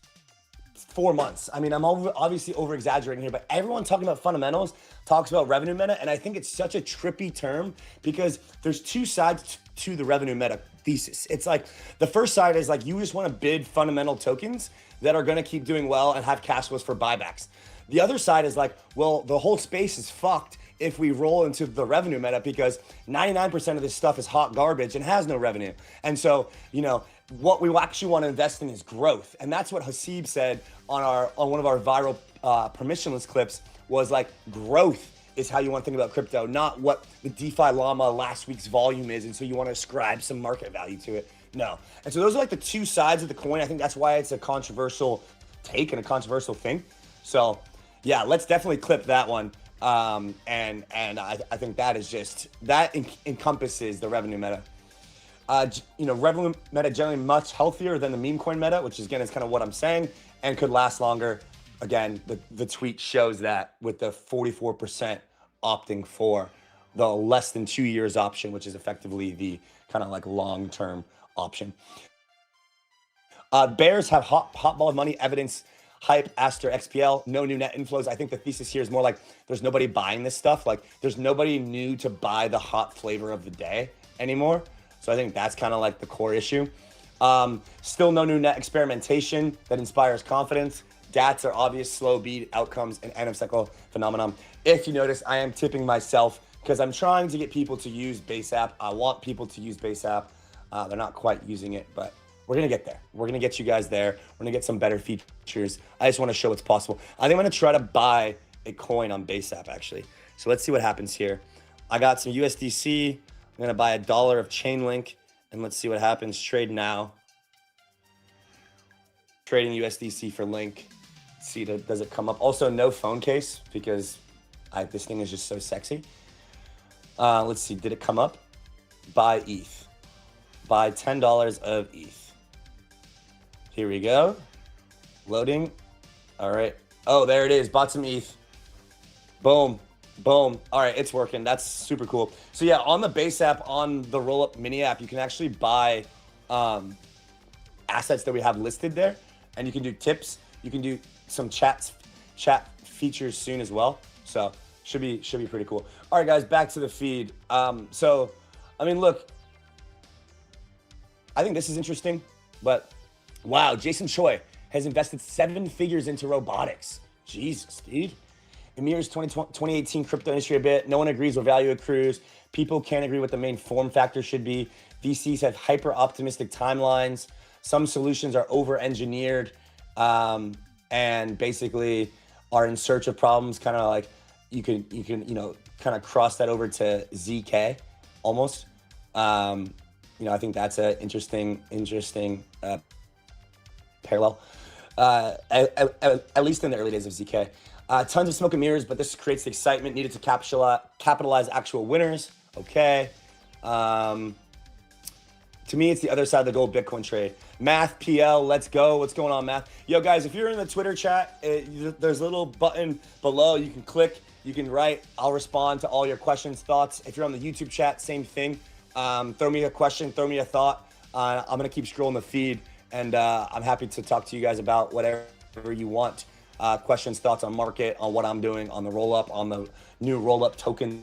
4 months. I mean, I'm obviously over exaggerating here, but everyone talking about fundamentals talks about revenue meta. And I think it's such a trippy term because there's 2 sides to the revenue meta thesis. It's like the first side is like you just want to bid fundamental tokens that are going to keep doing well and have cash flows for buybacks. The other side is like, well, the whole space is fucked if we roll into the revenue meta because 99% of this stuff is hot garbage and has no revenue. And so, what we actually want to invest in is growth. And that's what Haseeb said on one of our viral permissionless clips was like growth is how you want to think about crypto, not what the DeFi llama last week's volume is. And so you want to ascribe some market value to it. No. And so those are like the 2 sides of the coin. I think that's why it's a controversial take and a controversial thing. So yeah, let's definitely clip that one. And I think that is just, that encompasses the revenue meta. Revenue meta generally much healthier than the meme coin meta, which is, again, is kind of what I'm saying, and could last longer. Again, the tweet shows that with the 44% opting for the less than 2 years option, which is effectively the kind of like long-term option. Bears have hot ball of money evidence hype Aster XPL, no new net inflows. I think the thesis here is more like there's nobody buying this stuff. Like there's nobody new to buy the hot flavor of the day anymore. So I think that's kind of like the core issue. Still no new net experimentation that inspires confidence. DATs are obvious slow beat outcomes and end of cycle phenomenon. If you notice, I am tipping myself because I'm trying to get people to use Base App. I want people to use Base App. They're not quite using it, but we're going to get there. We're going to get you guys there. We're going to get some better features. I just want to show what's possible. I think I'm going to try to buy a coin on Base App, actually. So let's see what happens here. I got some USDC. I'm going to buy $1 of Chainlink, and let's see what happens. Trade now. Trading USDC for Link. Let's see, does it come up? Also, no phone case because this thing is just so sexy. Let's see, did it come up? Buy ETH. Buy $10 of ETH. Here we go. Loading. All right. Oh, there it is. Bought some ETH. Boom. Boom. All right, it's working. That's super cool. So yeah, on the Base App, on the Rollup mini app, you can actually buy assets that we have listed there, and you can do tips. You can do some chat features soon as well. So should be pretty cool. All right, guys, back to the feed. So, I mean, look, I think this is interesting, but wow, Jason Choi has invested 7 figures into robotics. Jesus, dude. It mirrors 2018 crypto industry a bit. No one agrees where value accrues. People can't agree what the main form factor should be. VCs have hyper optimistic timelines. Some solutions are over-engineered and basically are in search of problems. Kind of like you can kind of cross that over to ZK almost. I think that's an interesting parallel. At least in the early days of ZK. Tons of smoke and mirrors, but this creates the excitement needed to capitalize actual winners. Okay. To me, it's the other side of the gold Bitcoin trade. Math PL, let's go. What's going on, Math? Yo, guys, if you're in the Twitter chat, there's a little button below. You can click, you can write. I'll respond to all your questions, thoughts. If you're on the YouTube chat, same thing. Throw me a question, throw me a thought. I'm going to keep scrolling the feed, and I'm happy to talk to you guys about whatever you want. Questions, thoughts on market, on what I'm doing, on the Rollup, on the new Rollup token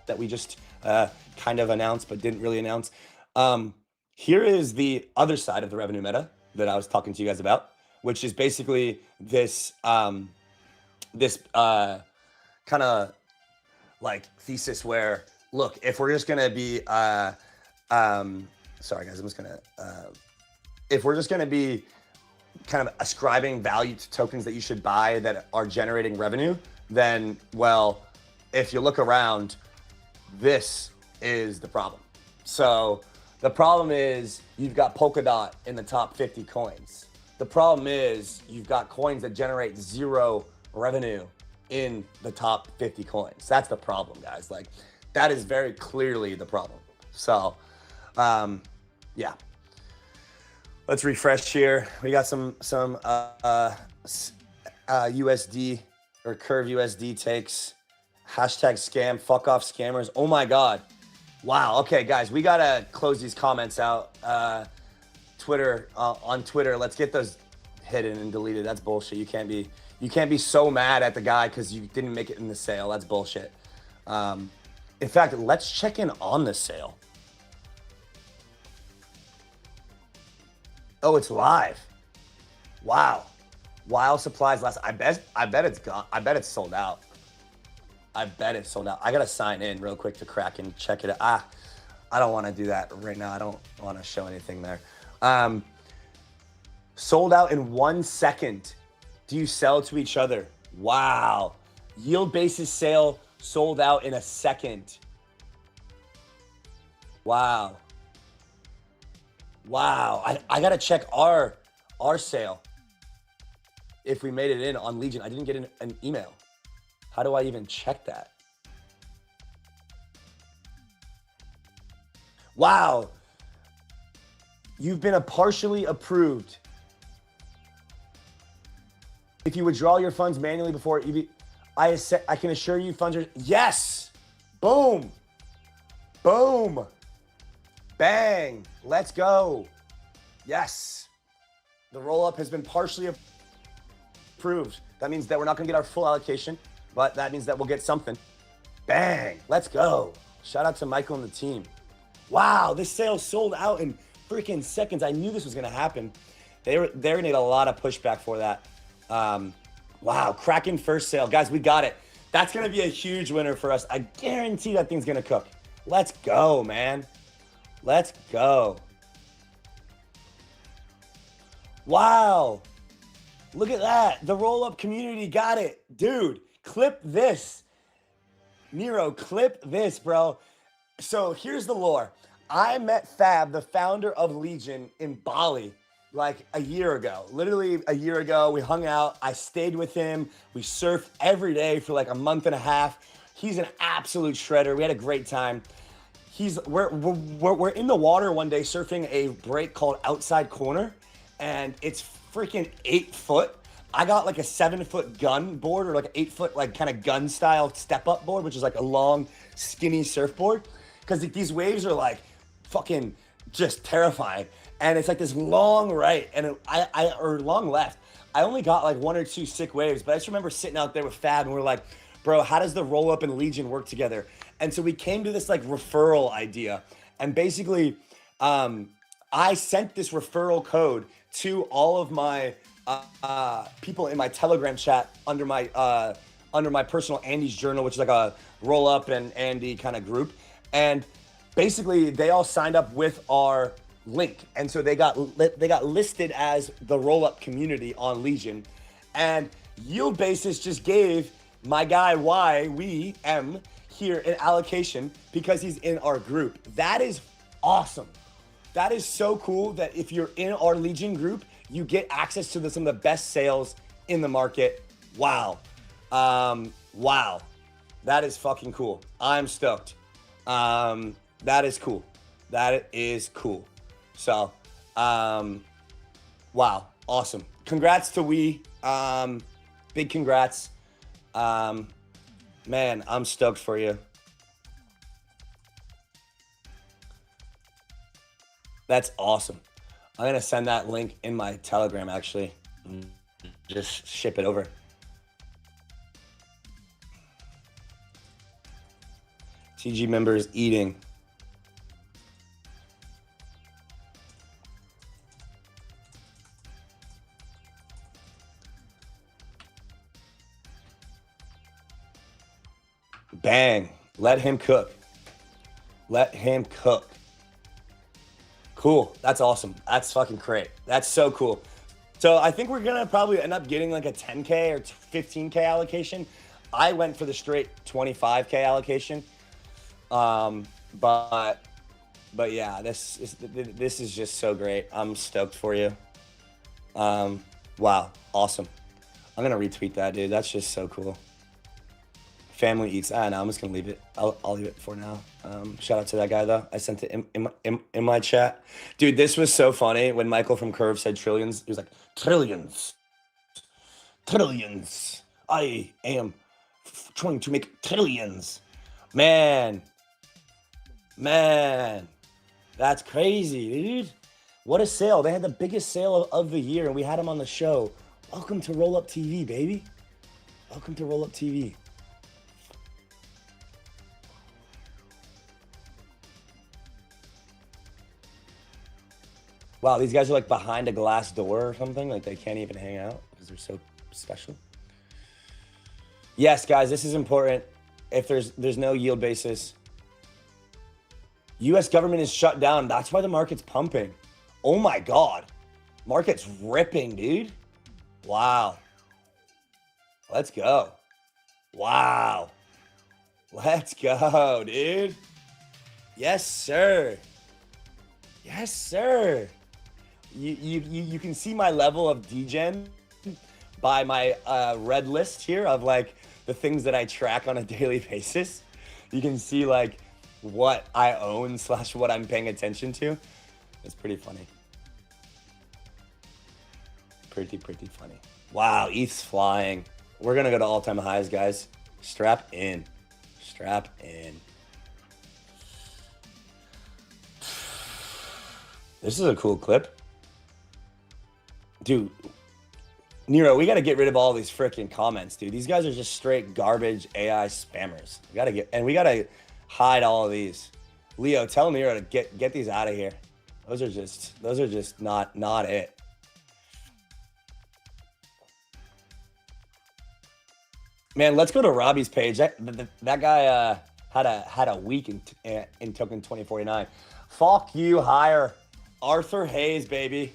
that we just kind of announced but didn't really announce. Here is the other side of the revenue meta that I was talking to you guys about, which is basically this kind of like thesis where, look, if we're just gonna be sorry guys, if we're just gonna be kind of ascribing value to tokens that you should buy that are generating revenue, then, well, if you look around, this is the problem. So the problem is you've got Polkadot in the top 50 coins. The problem is you've got coins that generate 0 revenue in the top 50 coins. That's the problem, guys. Like, that is very clearly the problem. So, yeah. Let's refresh here. We got some USD or Curve USD takes. Hashtag scam, fuck off scammers. Oh my God. Wow. Okay, guys, we gotta close these comments out. Twitter, on Twitter, let's get those hidden and deleted. That's bullshit. You can't be so mad at the guy because you didn't make it in the sale. That's bullshit. In fact, let's check in on the sale. Oh, it's live. Wow. While supplies last, I bet it's gone. I bet it's sold out. I bet it's sold out. I gotta sign in real quick to crack and check it out. I don't want to do that right now. I don't want to show anything there. Sold out in 1 second. Do you sell to each other? Wow. YieldBasis sale sold out in a second. Wow. Wow. I gotta check our sale. If we made it in on Legion, I didn't get an email. How do I even check that? Wow. You've been partially approved. If you withdraw your funds manually before I can assure you funds are, yes. Boom. Boom. Bang. Let's go. Yes. The roll-up has been partially approved. That means that we're not gonna get our full allocation, but that means that we'll get something. Bang. Let's go. Shout out to Michael and the team. Wow, this sale sold out in freaking seconds. I knew this was gonna happen. They're gonna get a lot of pushback for that. Wow, Kraken first sale. Guys, we got it. That's gonna be a huge winner for us. I guarantee that thing's gonna cook. Let's go, man. Let's go. Wow. Look at that. The roll-up community got it. Dude, clip this. Nero, clip this, bro. So here's the lore. I met Fab, the founder of Legion, in Bali like a year ago. Literally a year ago, we hung out. I stayed with him. We surfed every day for like a month and a half. He's an absolute shredder. We had a great time. We're in the water one day surfing a break called Outside Corner, and it's freaking 8 foot. I got like a 7-foot gun board, or like an 8-foot like kind of gun style step up board, which is like a long skinny surfboard, because these waves are like fucking just terrifying. And it's like this long right and or long left. I only got like 1 or 2 sick waves, but I just remember sitting out there with Fab and we're like, bro, how does the Rollup and Legion work together? And so we came to this like referral idea. And basically, I sent this referral code to all of my people in my Telegram chat under my personal Andy's journal, which is like a Rollup and Andy kind of group. And basically, they all signed up with our link, and so they got listed as the Rollup community on Legion. And YieldBasis just gave my guy YieldBasis here an allocation because he's in our group. That is awesome. That is so cool that if you're in our Legion group, you get access to some of the best sales in the market. Wow. Wow. That is fucking cool. I'm stoked. That is cool. That is cool. So, wow. Awesome. Congrats to big congrats. Man, I'm stoked for you. That's awesome. I'm going to send that link in my Telegram, actually. Just ship it over. TG members eating. Bang. Let him cook. Let him cook. Cool. That's awesome. That's fucking great. That's so cool. So I think we're going to probably end up getting like a 10K or 15K allocation. I went for the straight 25K allocation. But yeah, this is just so great. I'm stoked for you. Wow. Awesome. I'm going to retweet that, dude. That's just so cool. Family eats. No, I'm just gonna leave it. I'll leave it for now. Shout out to that guy though. I sent it in my chat. Dude, this was so funny when Michael from Curve said trillions. He was like, trillions. Trillions. I am trying to make trillions. Man. That's crazy, dude. What a sale. They had the biggest sale of the year and we had him on the show. Welcome to Rollup TV, baby. Welcome to Rollup TV. Wow, these guys are like behind a glass door or something. Like they can't even hang out because they're so special. Yes, guys, this is important. If there's no YieldBasis, U.S. government is shut down. That's why the market's pumping. Oh my God, market's ripping, dude. Wow. Let's go. Wow. Let's go, dude. Yes, sir. Yes, sir. You can see my level of degen by my red list here of like the things that I track on a daily basis. You can see like what I own / what I'm paying attention to. It's pretty funny. Pretty funny. Wow, ETH's flying. We're gonna go to all-time highs, guys. Strap in. Strap in. This is a cool clip. Dude, Nero, we got to get rid of all these freaking comments, dude. These guys are just straight garbage AI spammers. We got to hide all of these. Leo, tell Nero to get these out of here. Those are just not it. Man, let's go to Robbie's page. That guy had a week in token 2049. Fuck you, hire Arthur Hayes, baby.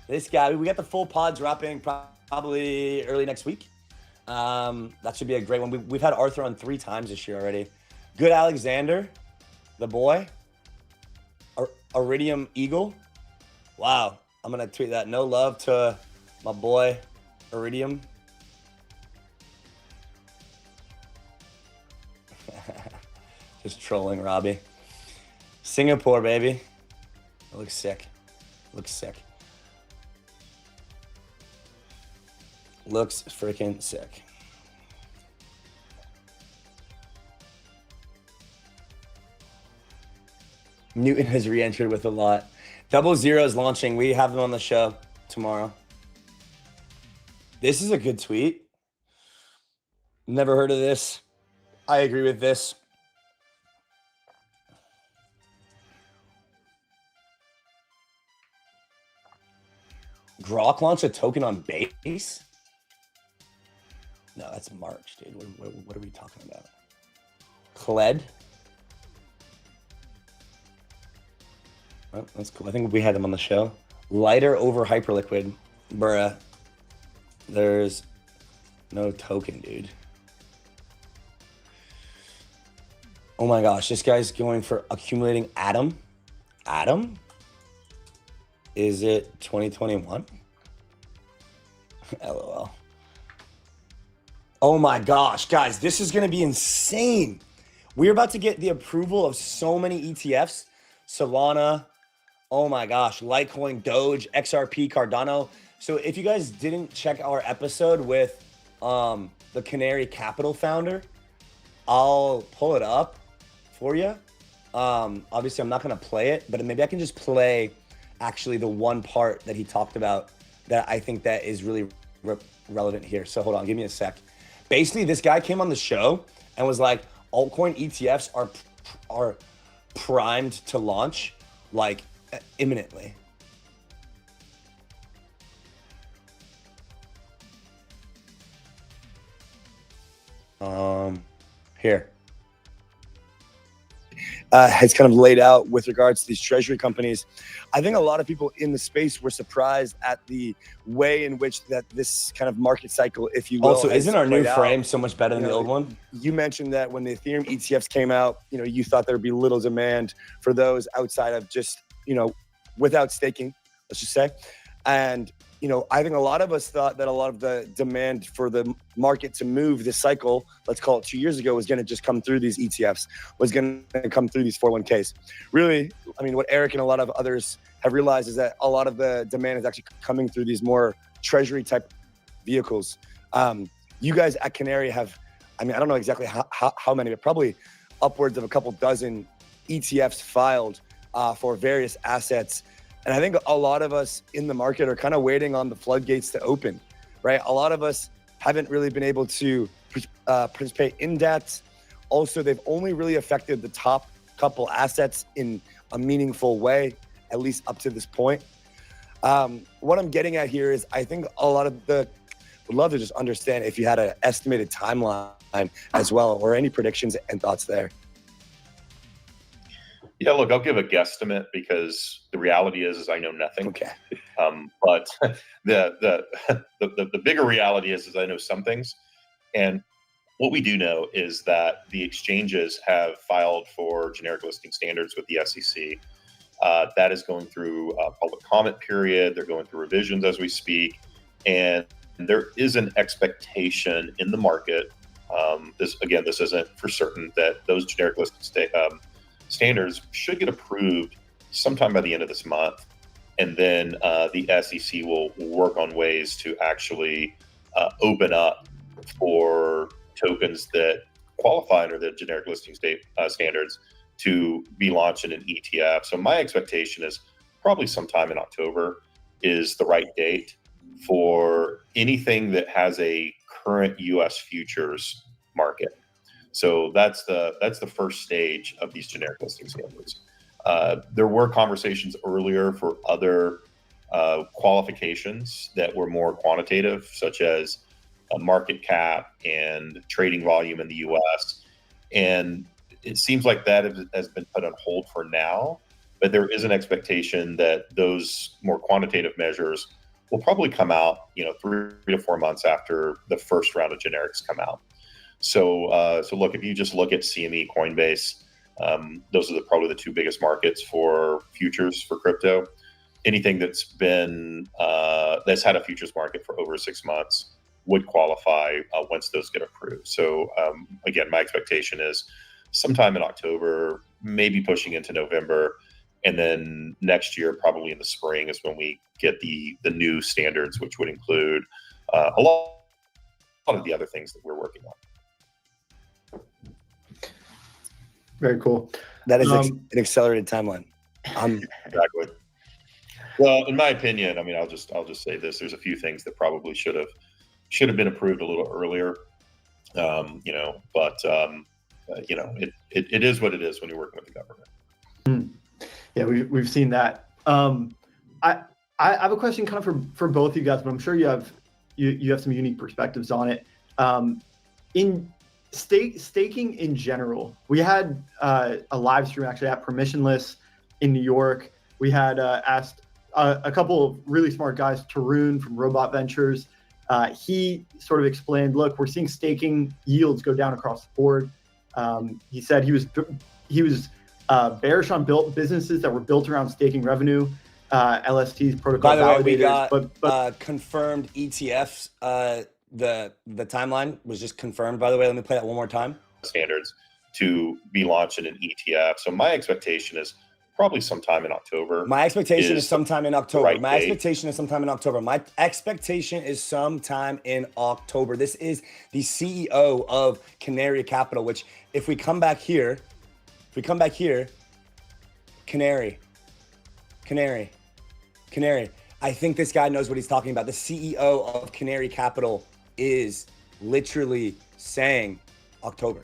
This guy, we got the full pod dropping probably early next week. That should be a great one. We've had Arthur on 3 times this year already. Good Alexander, the boy. Iridium Eagle. Wow, I'm gonna tweet that. No love to my boy Iridium. Just trolling Robbie. Singapore, baby. It looks sick. Looks sick. Looks freaking sick. Newton has re-entered with a lot. 𝘗𝘪𝘴 is launching. We have them on the show tomorrow. This is a good tweet. Never heard of this. I agree with this. Grok launched a token on base? No, that's March, dude. What are we talking about? 𝘗𝘯𝘷? Oh, that's cool. I think we had them on the show. Lighter over hyperliquid. Bruh. There's no token, dude. Oh my gosh, this guy's going for accumulating Atom. Atom? Is it 2021? LOL. Oh my gosh, guys, this is going to be insane. We're about to get the approval of so many ETFs. Solana. Oh my gosh, Litecoin, Doge, XRP, Cardano. So if you guys didn't check our episode with the Canary Capital founder, I'll pull it up for you. Obviously, I'm not going to play it, but maybe I can just play actually the one part that he talked about that I think that is really relevant here. So hold on, give me a sec. Basically, this guy came on the show and was like, altcoin ETFs are primed to launch like imminently. Here. Has kind of laid out with regards to these treasury companies. I think a lot of people in the space were surprised at the way in which that this kind of market cycle, if you will. Also, isn't our new frame so much better than the old one? You mentioned that when the Ethereum ETFs came out, you thought there'd be little demand for those outside of just, without staking, let's just say. And, I think a lot of us thought that a lot of the demand for the market to move this cycle, let's call it 2 years ago, was going to just come through these ETFs, was going to come through these 401ks. Really, what Eric and a lot of others have realized is that a lot of the demand is actually coming through these more treasury type vehicles. You guys at Canary have, I don't know exactly how many, but probably upwards of a couple dozen ETFs filed for various assets. And I think a lot of us in the market are kind of waiting on the floodgates to open, right? A lot of us haven't really been able to participate in depth. Also, they've only really affected the top couple assets in a meaningful way, at least up to this point. What I'm getting at here is I think a lot of would love to just understand if you had an estimated timeline as well, or any predictions and thoughts there. Yeah, look, I'll give a guesstimate because the reality is I know nothing. Okay. But the bigger reality is I know some things. And what we do know is that the exchanges have filed for generic listing standards with the SEC. That is going through a public comment period. They're going through revisions as we speak. And there is an expectation in the market. This isn't for certain, that those generic listing standards should get approved sometime by the end of this month. And then the SEC will work on ways to actually open up for tokens that qualify under the generic listing standards to be launched in an ETF. So my expectation is probably sometime in October is the right date for anything that has a current US futures market. So that's the first stage of these generic listing standards. There were conversations earlier for other qualifications that were more quantitative, such as a market cap and trading volume in the US. And it seems like that has been put on hold for now, but there is an expectation that those more quantitative measures will probably come out, 3 to 4 months after the first round of generics come out. So look, if you just look at CME, Coinbase, those are probably the two biggest markets for futures for crypto. Anything that's been that's had a futures market for over 6 months would qualify once those get approved. So again, my expectation is sometime in October, maybe pushing into November, and then next year, probably in the spring, is when we get the new standards, which would include a lot of the other things that we're working on. Very cool. That is an accelerated timeline. Exactly. Well, in my opinion, I mean, I'll just say this: there's a few things that probably should have been approved a little earlier. You know, but you know, it is what it is when you're working with the government. Yeah, we've seen that. I have a question kind of for both you guys, but I'm sure you have some unique perspectives on it. In staking in general, we had a live stream actually at Permissionless in New York. We had asked a couple of really smart guys, Tarun from Robot Ventures. He sort of explained, look, we're seeing staking yields go down across the board. He said he was bearish on businesses that were built around staking revenue, LSTs, protocol By the validators. way, we got but confirmed ETFs. The timeline was just confirmed. By the way, let me play that one more time. Standards to be launched in an ETF. So my expectation is probably sometime in October. My expectation is sometime in October. Right My date. expectation is sometime in October. My expectation is sometime in October. This is the CEO of Canary Capital, which if we come back here, Canary. I think this guy knows what he's talking about. The CEO of Canary Capital is literally saying October.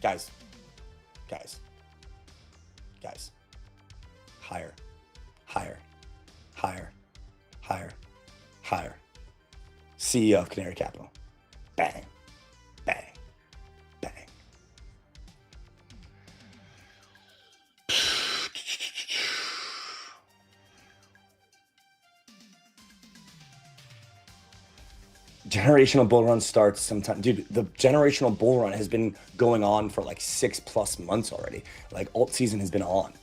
Guys. Higher. CEO of Canary Capital. Bang. Generational bull run starts sometime. Dude, the generational bull run has been going on for like 6+ months already. Like alt season has been on.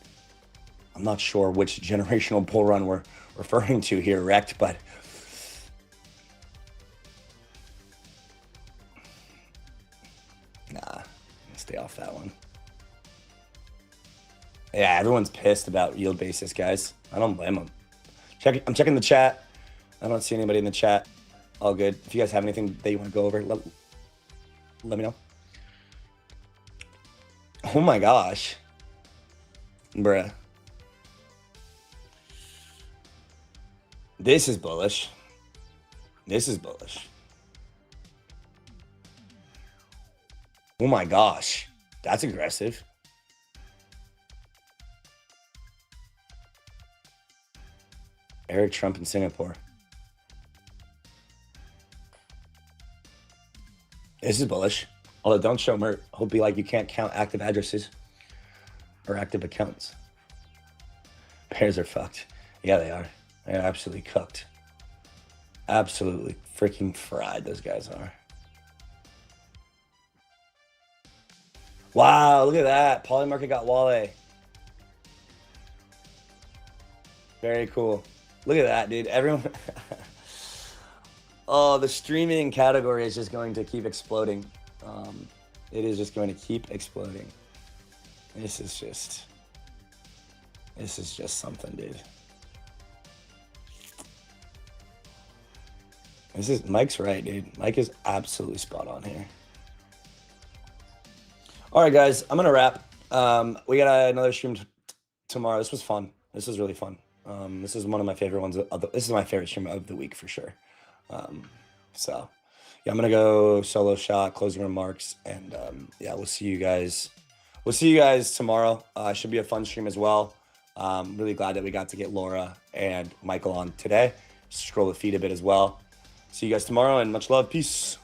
I'm not sure which generational bull run we're referring to here, Rect, but nah, stay off that one. Yeah, everyone's pissed about YieldBasis, guys. I don't blame them. I'm checking the chat. I don't see anybody in the chat. All good. If you guys have anything that you want to go over, let me know. Oh my gosh. Bruh. This is bullish. Oh my gosh. That's aggressive. Eric Trump in Singapore. This is bullish. Although don't show Mert. Hope be like you can't count active addresses or active accounts. Bears are fucked. Yeah, they are. They're absolutely cooked. Absolutely freaking fried, those guys are. Wow, look at that. Polymarket got 𝘱𝘭𝘵. Very cool. Look at that, dude. Everyone... Oh, the streaming category is just going to keep exploding. It is just going to keep exploding. This is just something, dude. Mike's right, dude. Mike is absolutely spot on here. All right, guys, I'm gonna wrap. We got another stream tomorrow. This was fun. This was really fun. This is one of my favorite ones. This is my favorite stream of the week for sure. So yeah, I'm gonna go solo shot, closing remarks, and yeah, we'll see you guys tomorrow. Should be a fun stream as well. Really glad that we got to get Laura and Michael on today. Scroll the feed a bit as well. See you guys tomorrow, and much love. Peace.